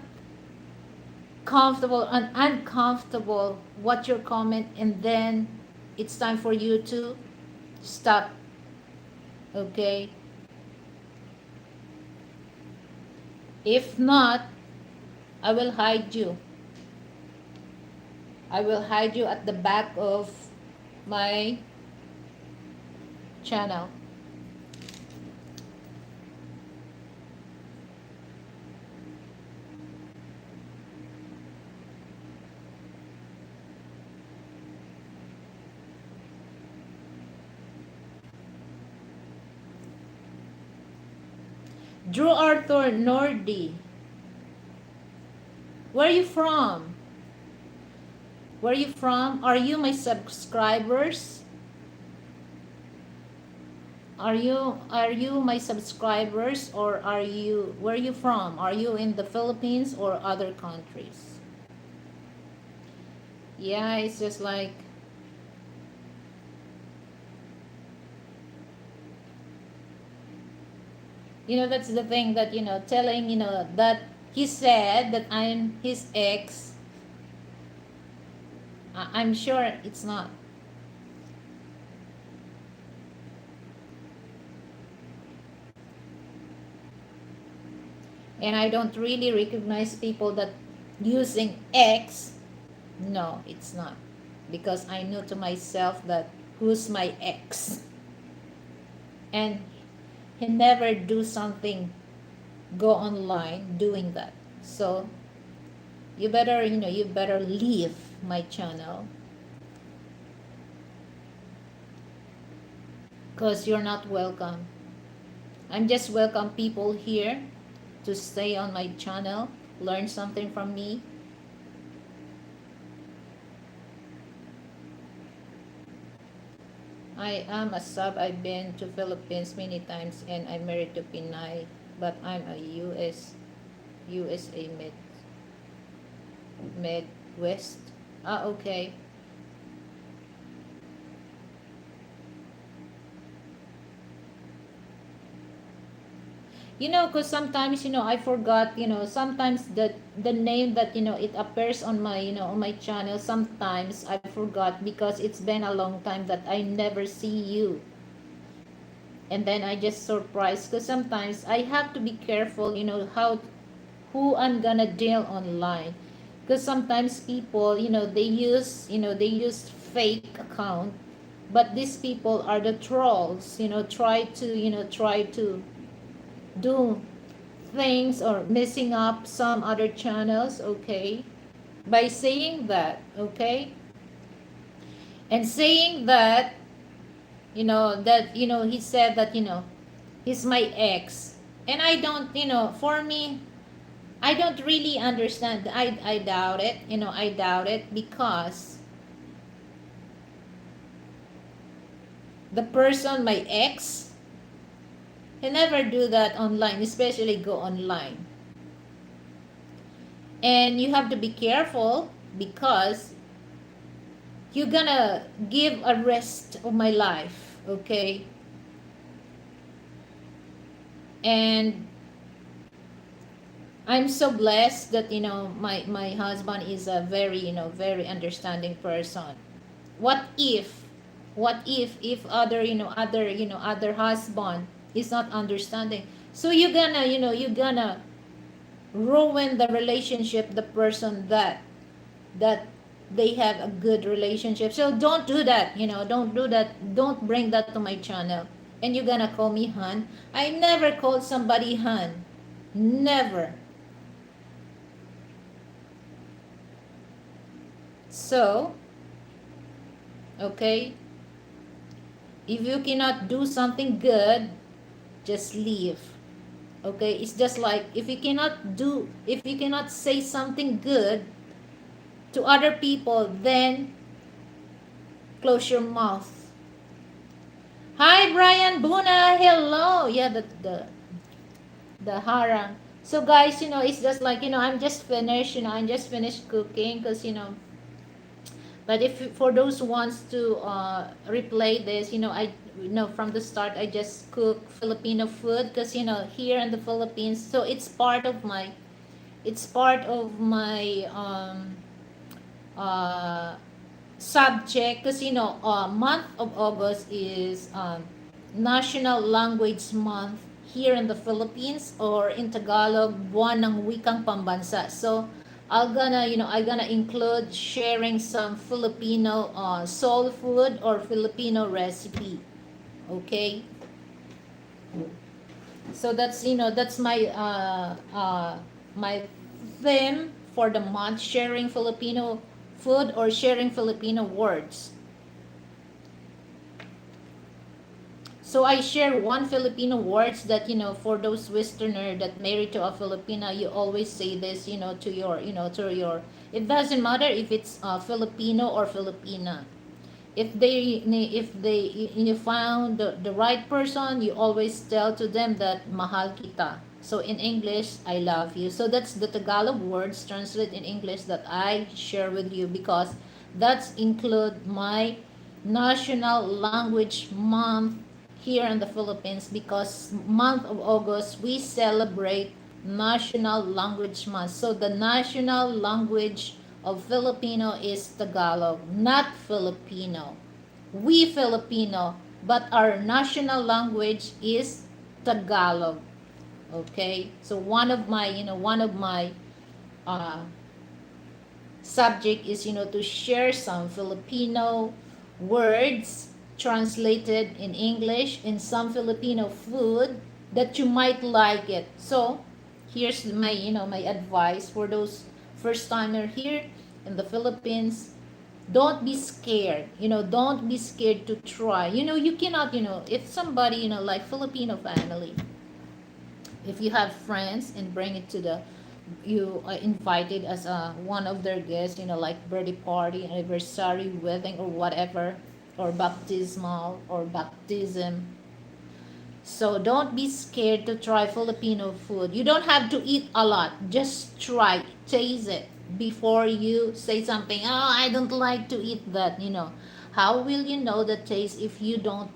comfortable and uncomfortable, what your comment, and then it's time for you to stop. Okay, if not, I will hide you. I will hide you at the back of my channel. Drew Arthur Nordi, where are you from? Where are you from? Are you my subscribers? Are you my subscribers, or where are you from? Are you in the Philippines or other countries? Yeah, it's just like, that's the thing that, telling, that he said that I'm his ex. I'm sure it's not. And I don't really recognize people that using ex. No, it's not. Because I know to myself that who's my ex. And he never do something, go online doing that. So you better leave my channel, because you're not welcome. I'm just welcome people here to stay on my channel, learn something from me. I am a sub. I've been to Philippines many times and I'm married to Pinay, but I'm a USA Midwest. Okay. Because sometimes, I forgot, sometimes the name that, it appears on my, on my channel, sometimes I forgot because it's been a long time that I never see you. And then I just surprised, because sometimes I have to be careful, who I'm gonna deal online. Because sometimes people, they use fake account, but these people are the trolls, try to do things or messing up some other channels. Okay, by saying that. Okay, and saying that, he said that, he's my ex. And I don't, for me, I don't really understand. I doubt it. I doubt it because the person, my ex, he never do that online, especially go online. And you have to be careful because you're gonna give a rest of my life, okay? And I'm so blessed that my husband is a very very understanding person. What if if other husband is not understanding? So you're gonna ruin the relationship, the person that they have a good relationship. So don't do that, don't do that. Don't bring that to my channel. And you're gonna call me hun. I never called somebody hun. Never. So, okay, if you cannot do something good, just leave. Okay, it's just like if you cannot say something good to other people, then close your mouth. Hi, Brian Buna. Hello. Yeah, the harang. So guys, it's just like, I'm just finished cooking because, but if for those who wants to replay this, I from the start I just cook Filipino food because here in the Philippines, so it's part of my uh, subject because month of August is National Language Month here in the Philippines, or in Tagalog, Buwan ng Wikang Pambansa. So I'm gonna include sharing some Filipino soul food or Filipino recipe. Okay? So that's my theme for the month, sharing Filipino food or sharing Filipino words. So I share one Filipino words that for those Westerner that married to a Filipina, you always say this to your it doesn't matter if it's Filipino or Filipina. If you found the right person, you always tell to them that mahal kita. So in English, I love you. So that's the Tagalog words translate in English that I share with you, because that's include my national language month here in the Philippines, because month of August we celebrate National Language Month. So the national language of Filipino is Tagalog, not Filipino. We Filipino, but our national language is Tagalog. Okay? So one of my uh, subject is to share some Filipino words translated in English and some Filipino food that you might like it. So here's my advice for those first timer here in the Philippines. Don't be scared. Don't be scared to try. You cannot, if somebody, like Filipino family, if you have friends and bring it to the you are invited as one of their guests, like birthday party, anniversary, wedding, or whatever, or baptismal or baptism. So don't be scared to try Filipino food. You don't have to eat a lot. Just try, taste it before you say something. Oh, I don't like to eat that. How will you know the taste if you don't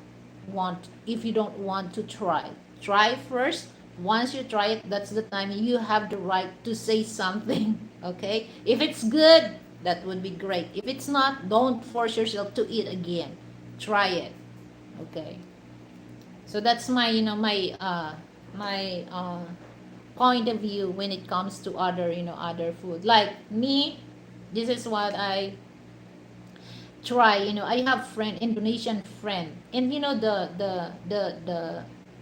want to try? Try first. Once you try it, that's the time you have the right to say something. Okay? If it's good, that would be great. If it's not, don't force yourself to eat again. Try it. Okay? So that's my point of view when it comes to other food. Like me, this is what I try. I have Indonesian friend, and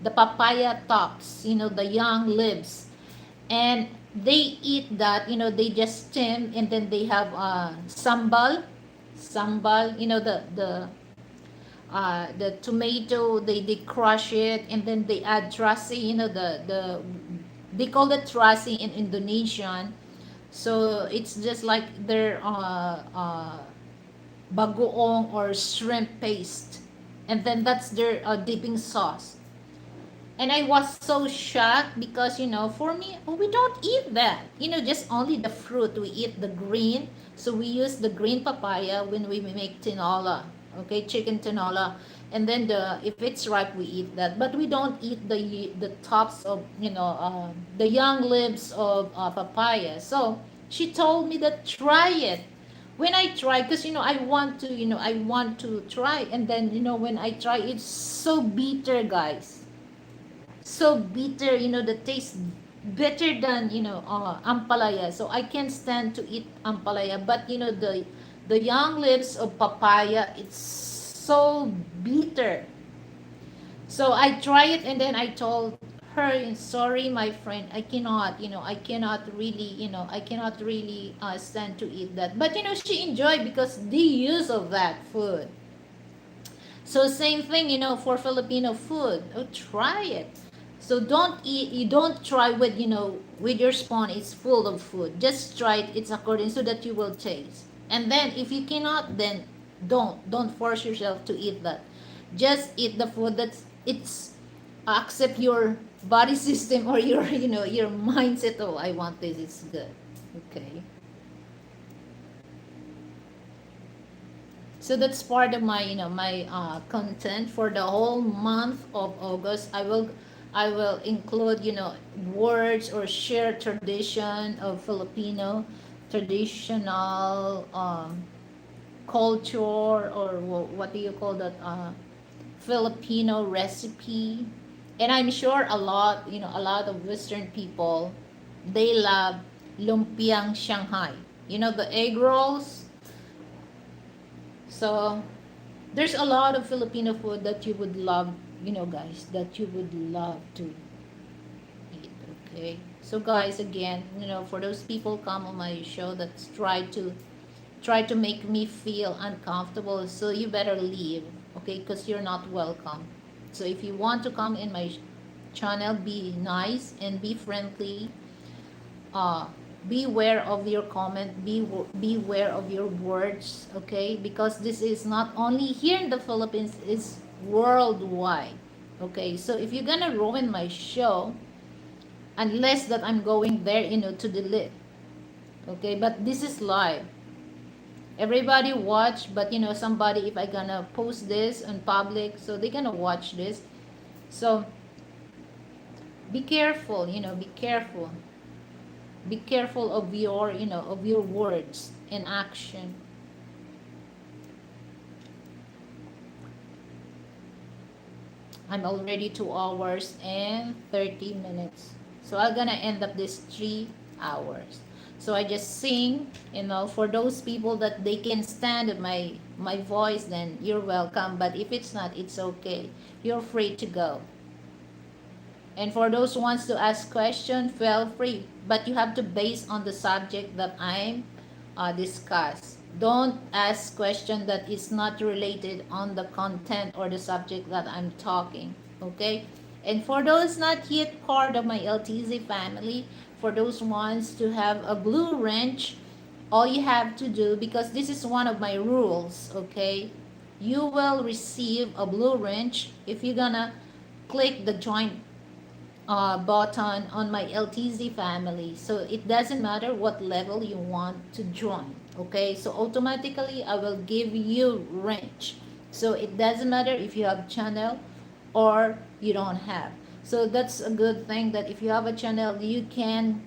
the papaya tops, the young leaves, and they eat that. They just steam, and then they have sambal, the the tomato, they crush it and then they add trasi, they call it trasi in Indonesian. So it's just like their bagoong or shrimp paste, and then that's their dipping sauce. And I was so shocked because, for me, oh, we don't eat that. Just only the fruit. We eat the green. So we use the green papaya when we make tinola. Okay, chicken tinola. And then if it's ripe, we eat that. But we don't eat the tops of, the young leaves of papaya. So she told me that try it. When I try, because I want to try, and then when I try, it's so bitter, guys, so bitter, the taste better than ampalaya. So I can't stand to eat ampalaya, but the young leaves of papaya, it's so bitter. So I try it, and then I told her, sorry my friend, I cannot, I cannot really stand to eat that. But she enjoyed because the use of that food. So same thing, for Filipino food. Oh, try it. So don't eat, you don't try with, with your spoon, it's full of food. Just try it, it's according so that you will taste. And then if you cannot, then don't force yourself to eat that. Just eat the food that's it's accept your body system or your, your mindset. Oh, I want this, it's good. Okay. So that's part of my, my content for the whole month of August. I will include, words or share tradition of Filipino traditional culture, or what do you call that? Filipino recipe. And I'm sure a lot of Western people, they love lumpiang Shanghai. The egg rolls. So there's a lot of Filipino food that you would love, guys, that you would love to eat. Okay. So guys, again, for those people come on my show that try to make me feel uncomfortable, so you better leave, okay? Because you're not welcome. So if you want to come in my channel, be nice and be friendly. uh Beware of your comment, beware of your words, okay? Because this is not only here in the Philippines, it's worldwide. Okay, so if you're gonna ruin my show, unless that I'm going there, to delete, okay? But this is live, everybody watch. But somebody, if I gonna post this on public, so they're gonna watch this. So be careful, be careful. Be careful of your, of your words and action. I'm already 2 hours and 30 minutes. So I'm gonna end up this 3 hours. So I just sing, for those people that they can stand my voice, then you're welcome. But if it's not, it's okay. You're free to go. And for those who wants to ask question, feel free. But you have to base on the subject that I'm discuss. Don't ask question that is not related on the content or the subject that I'm talking. Okay? And for those not yet part of my LTZ family, for those ones to have a blue wrench, all you have to do, because this is one of my rules, okay? You will receive a blue wrench if you're gonna click the join button on my LTZ family. So it doesn't matter what level you want to join. Okay, so automatically I will give you wrench. So it doesn't matter if you have channel or you don't have. So that's a good thing, that if you have a channel, you can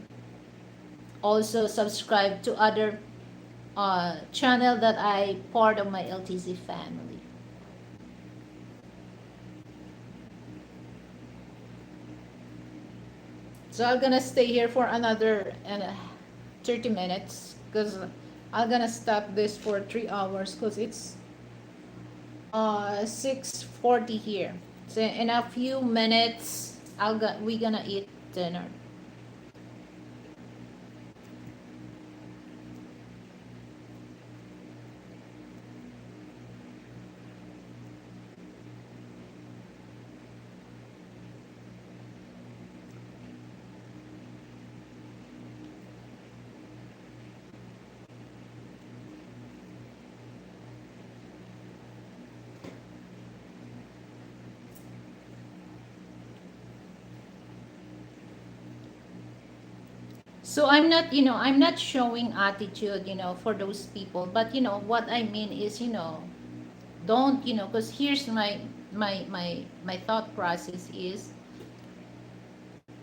also subscribe to other channel that I part of my LTZ family. So I'm gonna stay here for another 30 minutes, because I'm gonna stop this for 3 hours, because it's 6:40 here. So in a few minutes we gonna eat dinner. So I'm not, I'm not showing attitude, for those people. But what I mean is, don't, because here's my thought process is,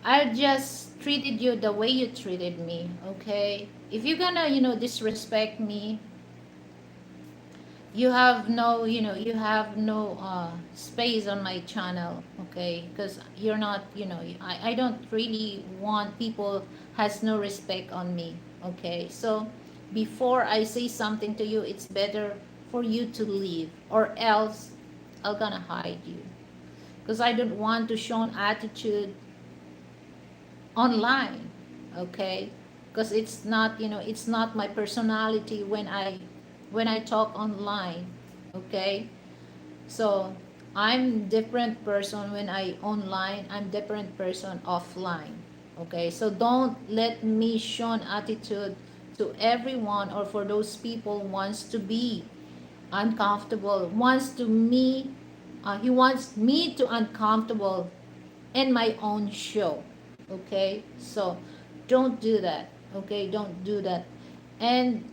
I just treated you the way you treated me, okay? If you're gonna, disrespect me, you have no space on my channel, okay? Because you're not, I don't really want people has no respect on me, okay? So before I say something to you, it's better for you to leave, or else I'm gonna hide you, because I don't want to show an attitude online, okay? Because it's not my personality when I talk online, okay? So I'm different person when I online, I'm different person offline, okay? So don't let me show an attitude to everyone, or for those people wants to be uncomfortable, he wants me to uncomfortable in my own show, okay? So don't do that, okay? Don't do that. And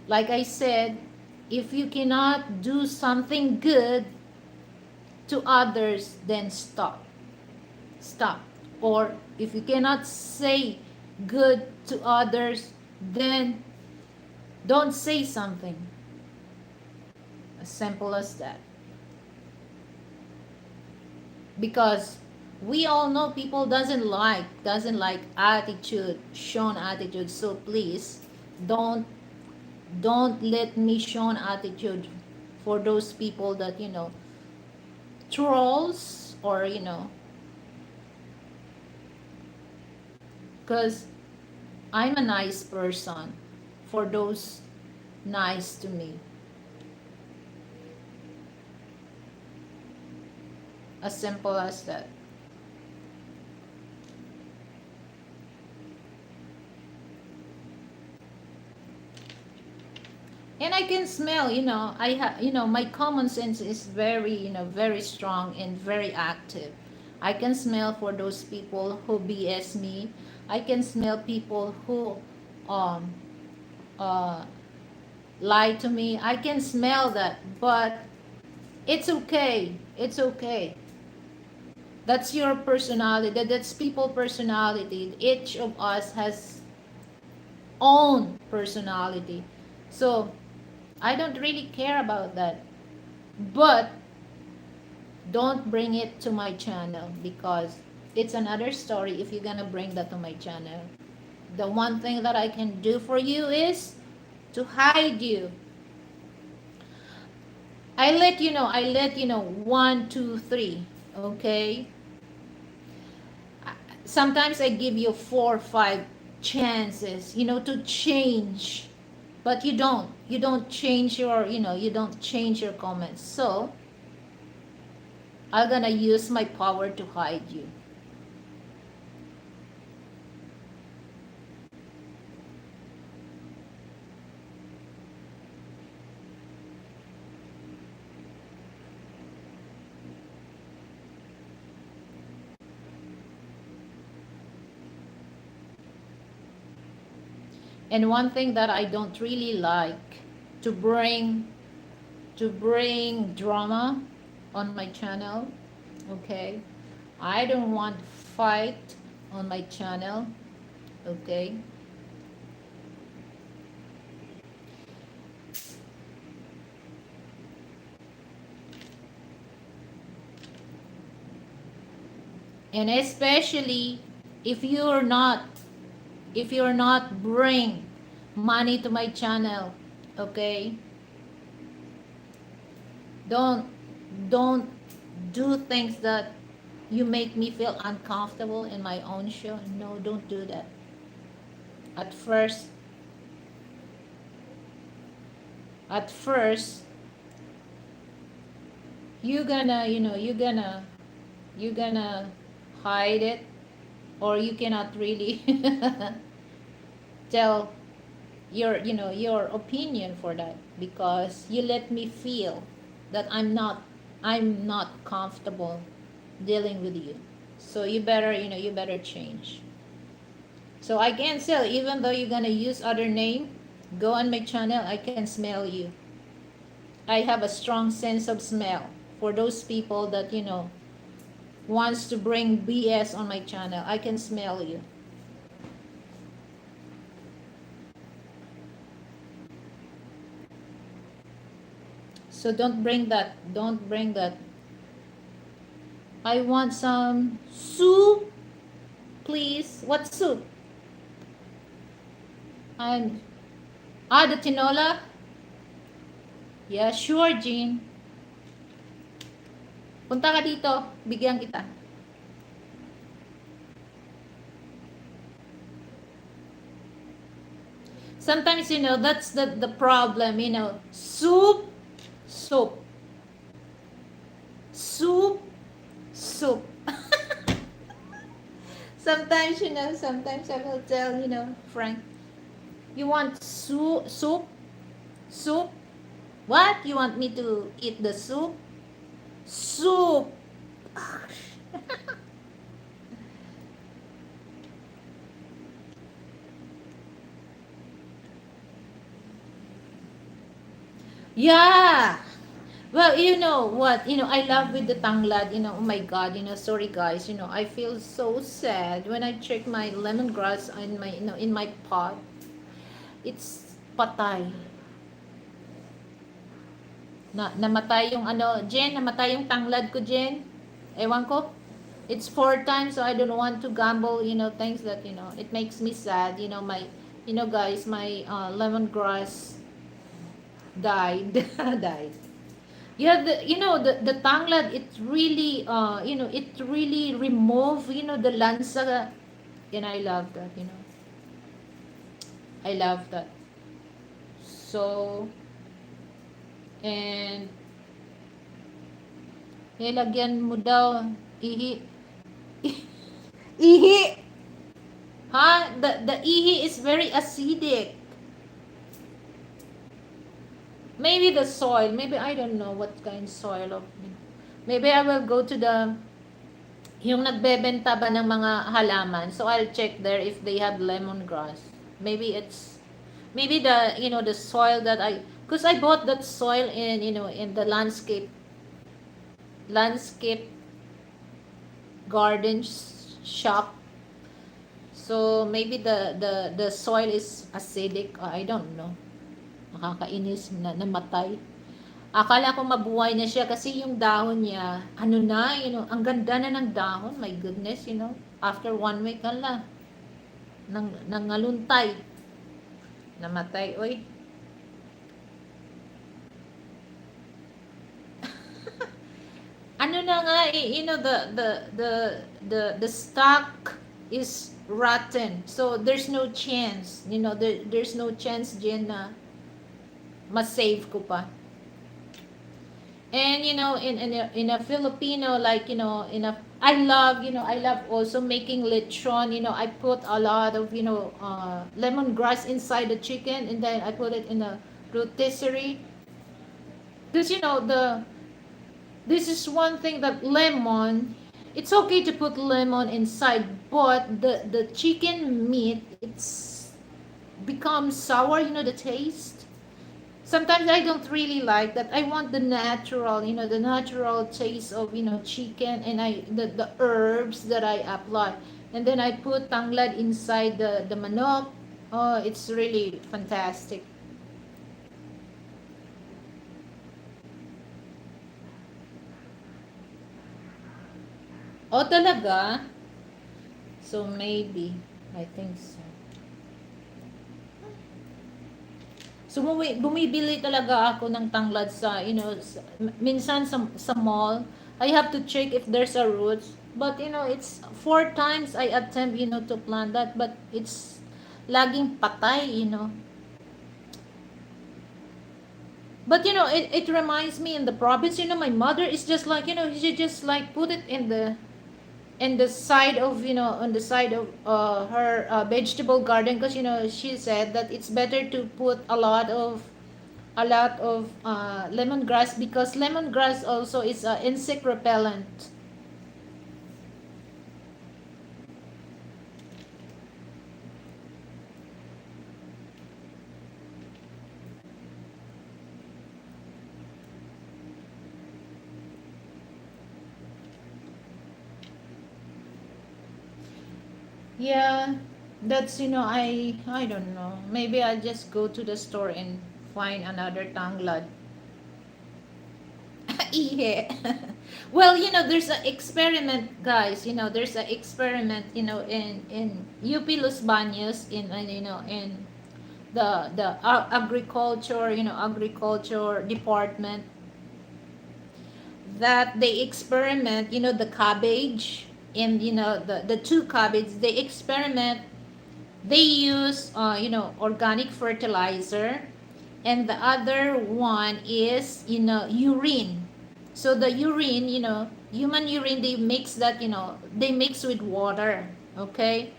like I said, if you cannot do something good to others, then stop. Or if you cannot say good to others, then don't say something. As simple as that. Because we all know people doesn't like attitude, shown attitude. So please don't don't let me show an attitude for those people that trolls, or because I'm a nice person for those nice to me. As simple as that. And I can smell, my common sense is very, very strong and very active. I can smell for those people who BS me. I can smell people who um uh lie to me. I can smell that, but it's okay. It's okay. That's your personality. That's people personality. Each of us has own personality. So I don't really care about that. But don't bring it to my channel, because it's another story if you're gonna bring that to my channel. The one thing that I can do for you is to hide you. I let you know 1, 2, 3. Okay. Sometimes I give you 4, 5 chances, to change, but you don't change your comments. So I'm gonna use my power to hide you. And one thing that I don't really like, to bring drama on my channel, okay? I don't want fight on my channel, okay? And especially if you're not bring money to my channel, okay? Don't don't do things that you make me feel uncomfortable in my own show. No, don't do that. At first, at first, you're gonna hide it, or you cannot really tell your opinion for that, because you let me feel that I'm not comfortable dealing with you. So you better change. So I can sell, even though you're gonna use other name, go on my channel, I can smell you. I have a strong sense of smell for those people that, wants to bring BS on my channel. I can smell you. So don't bring that. Don't bring that. I want some soup, please. What soup? And the tinola? Yeah, sure, Jean. Punta ka dito, bigyan kita. Sometimes, that's the problem, soup, soup, soup, soup. Sometimes, sometimes I will tell, Frank, you want soup, soup, soup? What? You want me to eat the soup? Soup. Yeah. Well, you know what? I love with the tanglad, oh my God, sorry guys, I feel so sad when I check my lemongrass in my, in my pot. It's patay. Namatay yung Jen, namatay yung tanglad ko, Jen. Ewan ko. It's 4 times, so I don't want to gamble, things that, it makes me sad, my, guys, my lemongrass died. Died. Yeah, the tanglad, it really, it really remove, the lansa, and I love that, I love that. So, and, lagyan mo daw, ihi, ihi, ha? The ihi is very acidic. Maybe the soil. Maybe I don't know what kind soil of. Maybe I will go to yung nagbebenta ba ng mga halaman. So I'll check there if they have lemongrass. Maybe the soil that because I bought that soil in, in the landscape garden shop. So maybe the soil is acidic. I don't know. Nakakainis na namatay. Akala ko mabuhay na siya kasi yung dahon niya, ang ganda na ng dahon. My goodness, after 1 week nangaluntay. Namatay, oy. Na nga, the stock is rotten. So there's no chance, there's no chance, Jen, na ma-save ko pa. And in a Filipino, like, I love also making lechon. I put a lot of lemongrass inside the chicken, and then I put it in a rotisserie. Because this is one thing that lemon, it's okay to put lemon inside, but the chicken meat, it's becomes sour, the taste. Sometimes I don't really like that. I want the natural, the natural taste of, chicken, and the herbs that I apply. And then I put tanglad inside the manok. Oh, it's really fantastic. Oh, talaga? So maybe, I think so. So, bumibili talaga ako ng tanglad sa, minsan sa mall. I have to check if there's a roots. But, it's 4 times I attempt, to plant that. But, it's laging patay, But, it reminds me in the province, my mother is just like, she just like put it in the side of, on the side of her vegetable garden, because she said that it's better to put a lot of lemongrass, because lemongrass also is insect repellent. Yeah, that's, I don't know. Maybe I'll just go to the store and find another tanglad. Yeah. Well, there's an experiment, guys. There's an experiment, in UP Los Baños, in the agriculture, agriculture department, that they experiment, the cabbage, and the two cabbage, they experiment. They use, organic fertilizer, and the other one is, urine. So the urine, human urine, they mix that, they mix with water. Okay.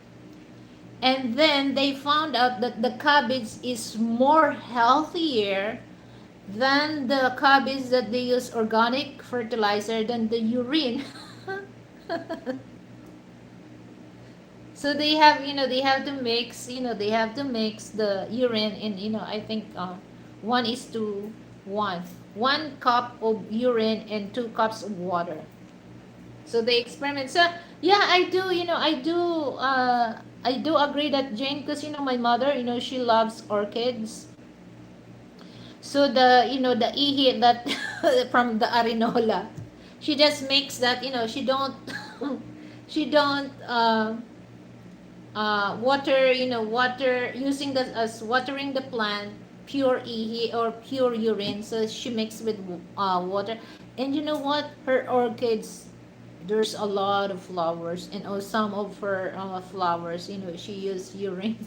And then they found out that the cabbage is more healthier than the cabbage that they use organic fertilizer, than the urine. So they have to mix the urine in, I think, 1:1, 1 cup of urine and 2 cups of water. So they experiment. So yeah, I do agree that, Jane, because my mother, she loves orchids. So the ihi that from the arinola, she just makes that, she don't she don't water, water, using that as watering the plant, pure ihi or pure urine. So she mixed with water. And you know what, her orchids, there's a lot of flowers, and some of her flowers, she used urine.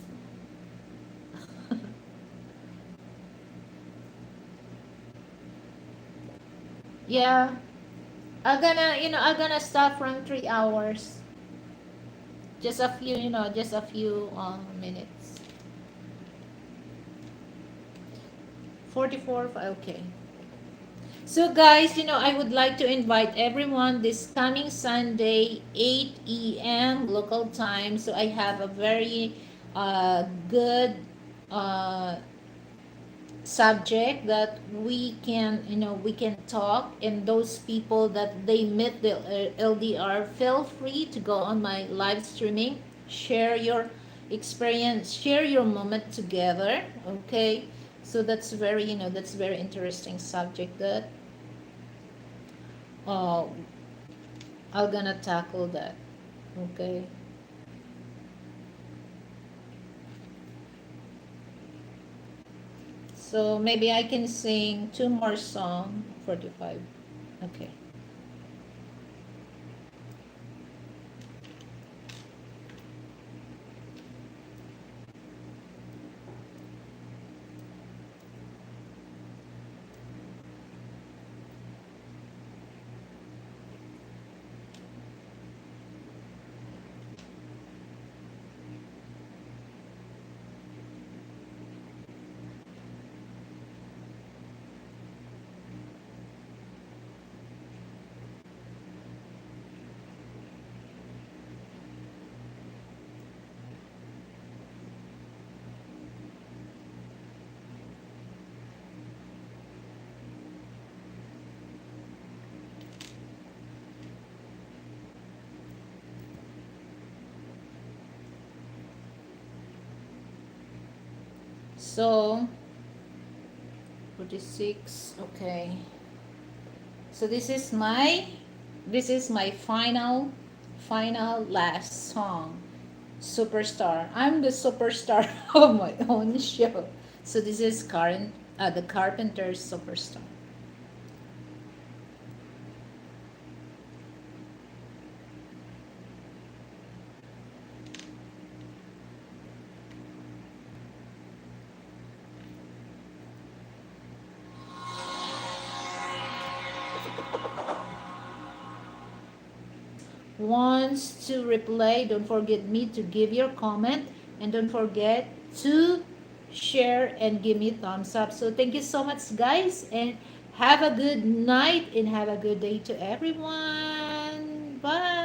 Yeah, I'm gonna stop from 3 hours. Just a few, just a few minutes. 44, okay. So guys, I would like to invite everyone this coming Sunday, 8 a.m. local time. So I have a very good uh, subject that we can talk. And those people that they meet the LDR, feel free to go on my live streaming, share your experience, share your moment together. Okay. So that's very interesting subject that uh I'm gonna tackle that. Okay. So maybe I can sing two more song. 45. Okay. So 46. Okay. So this is my final last song. Superstar. I'm the superstar of my own show. So this is current the Carpenter's Superstar. Wants to replay, don't forget me to give your comment, and don't forget to share and give me thumbs up. So thank you so much, guys, and have a good night and have a good day to everyone. Bye.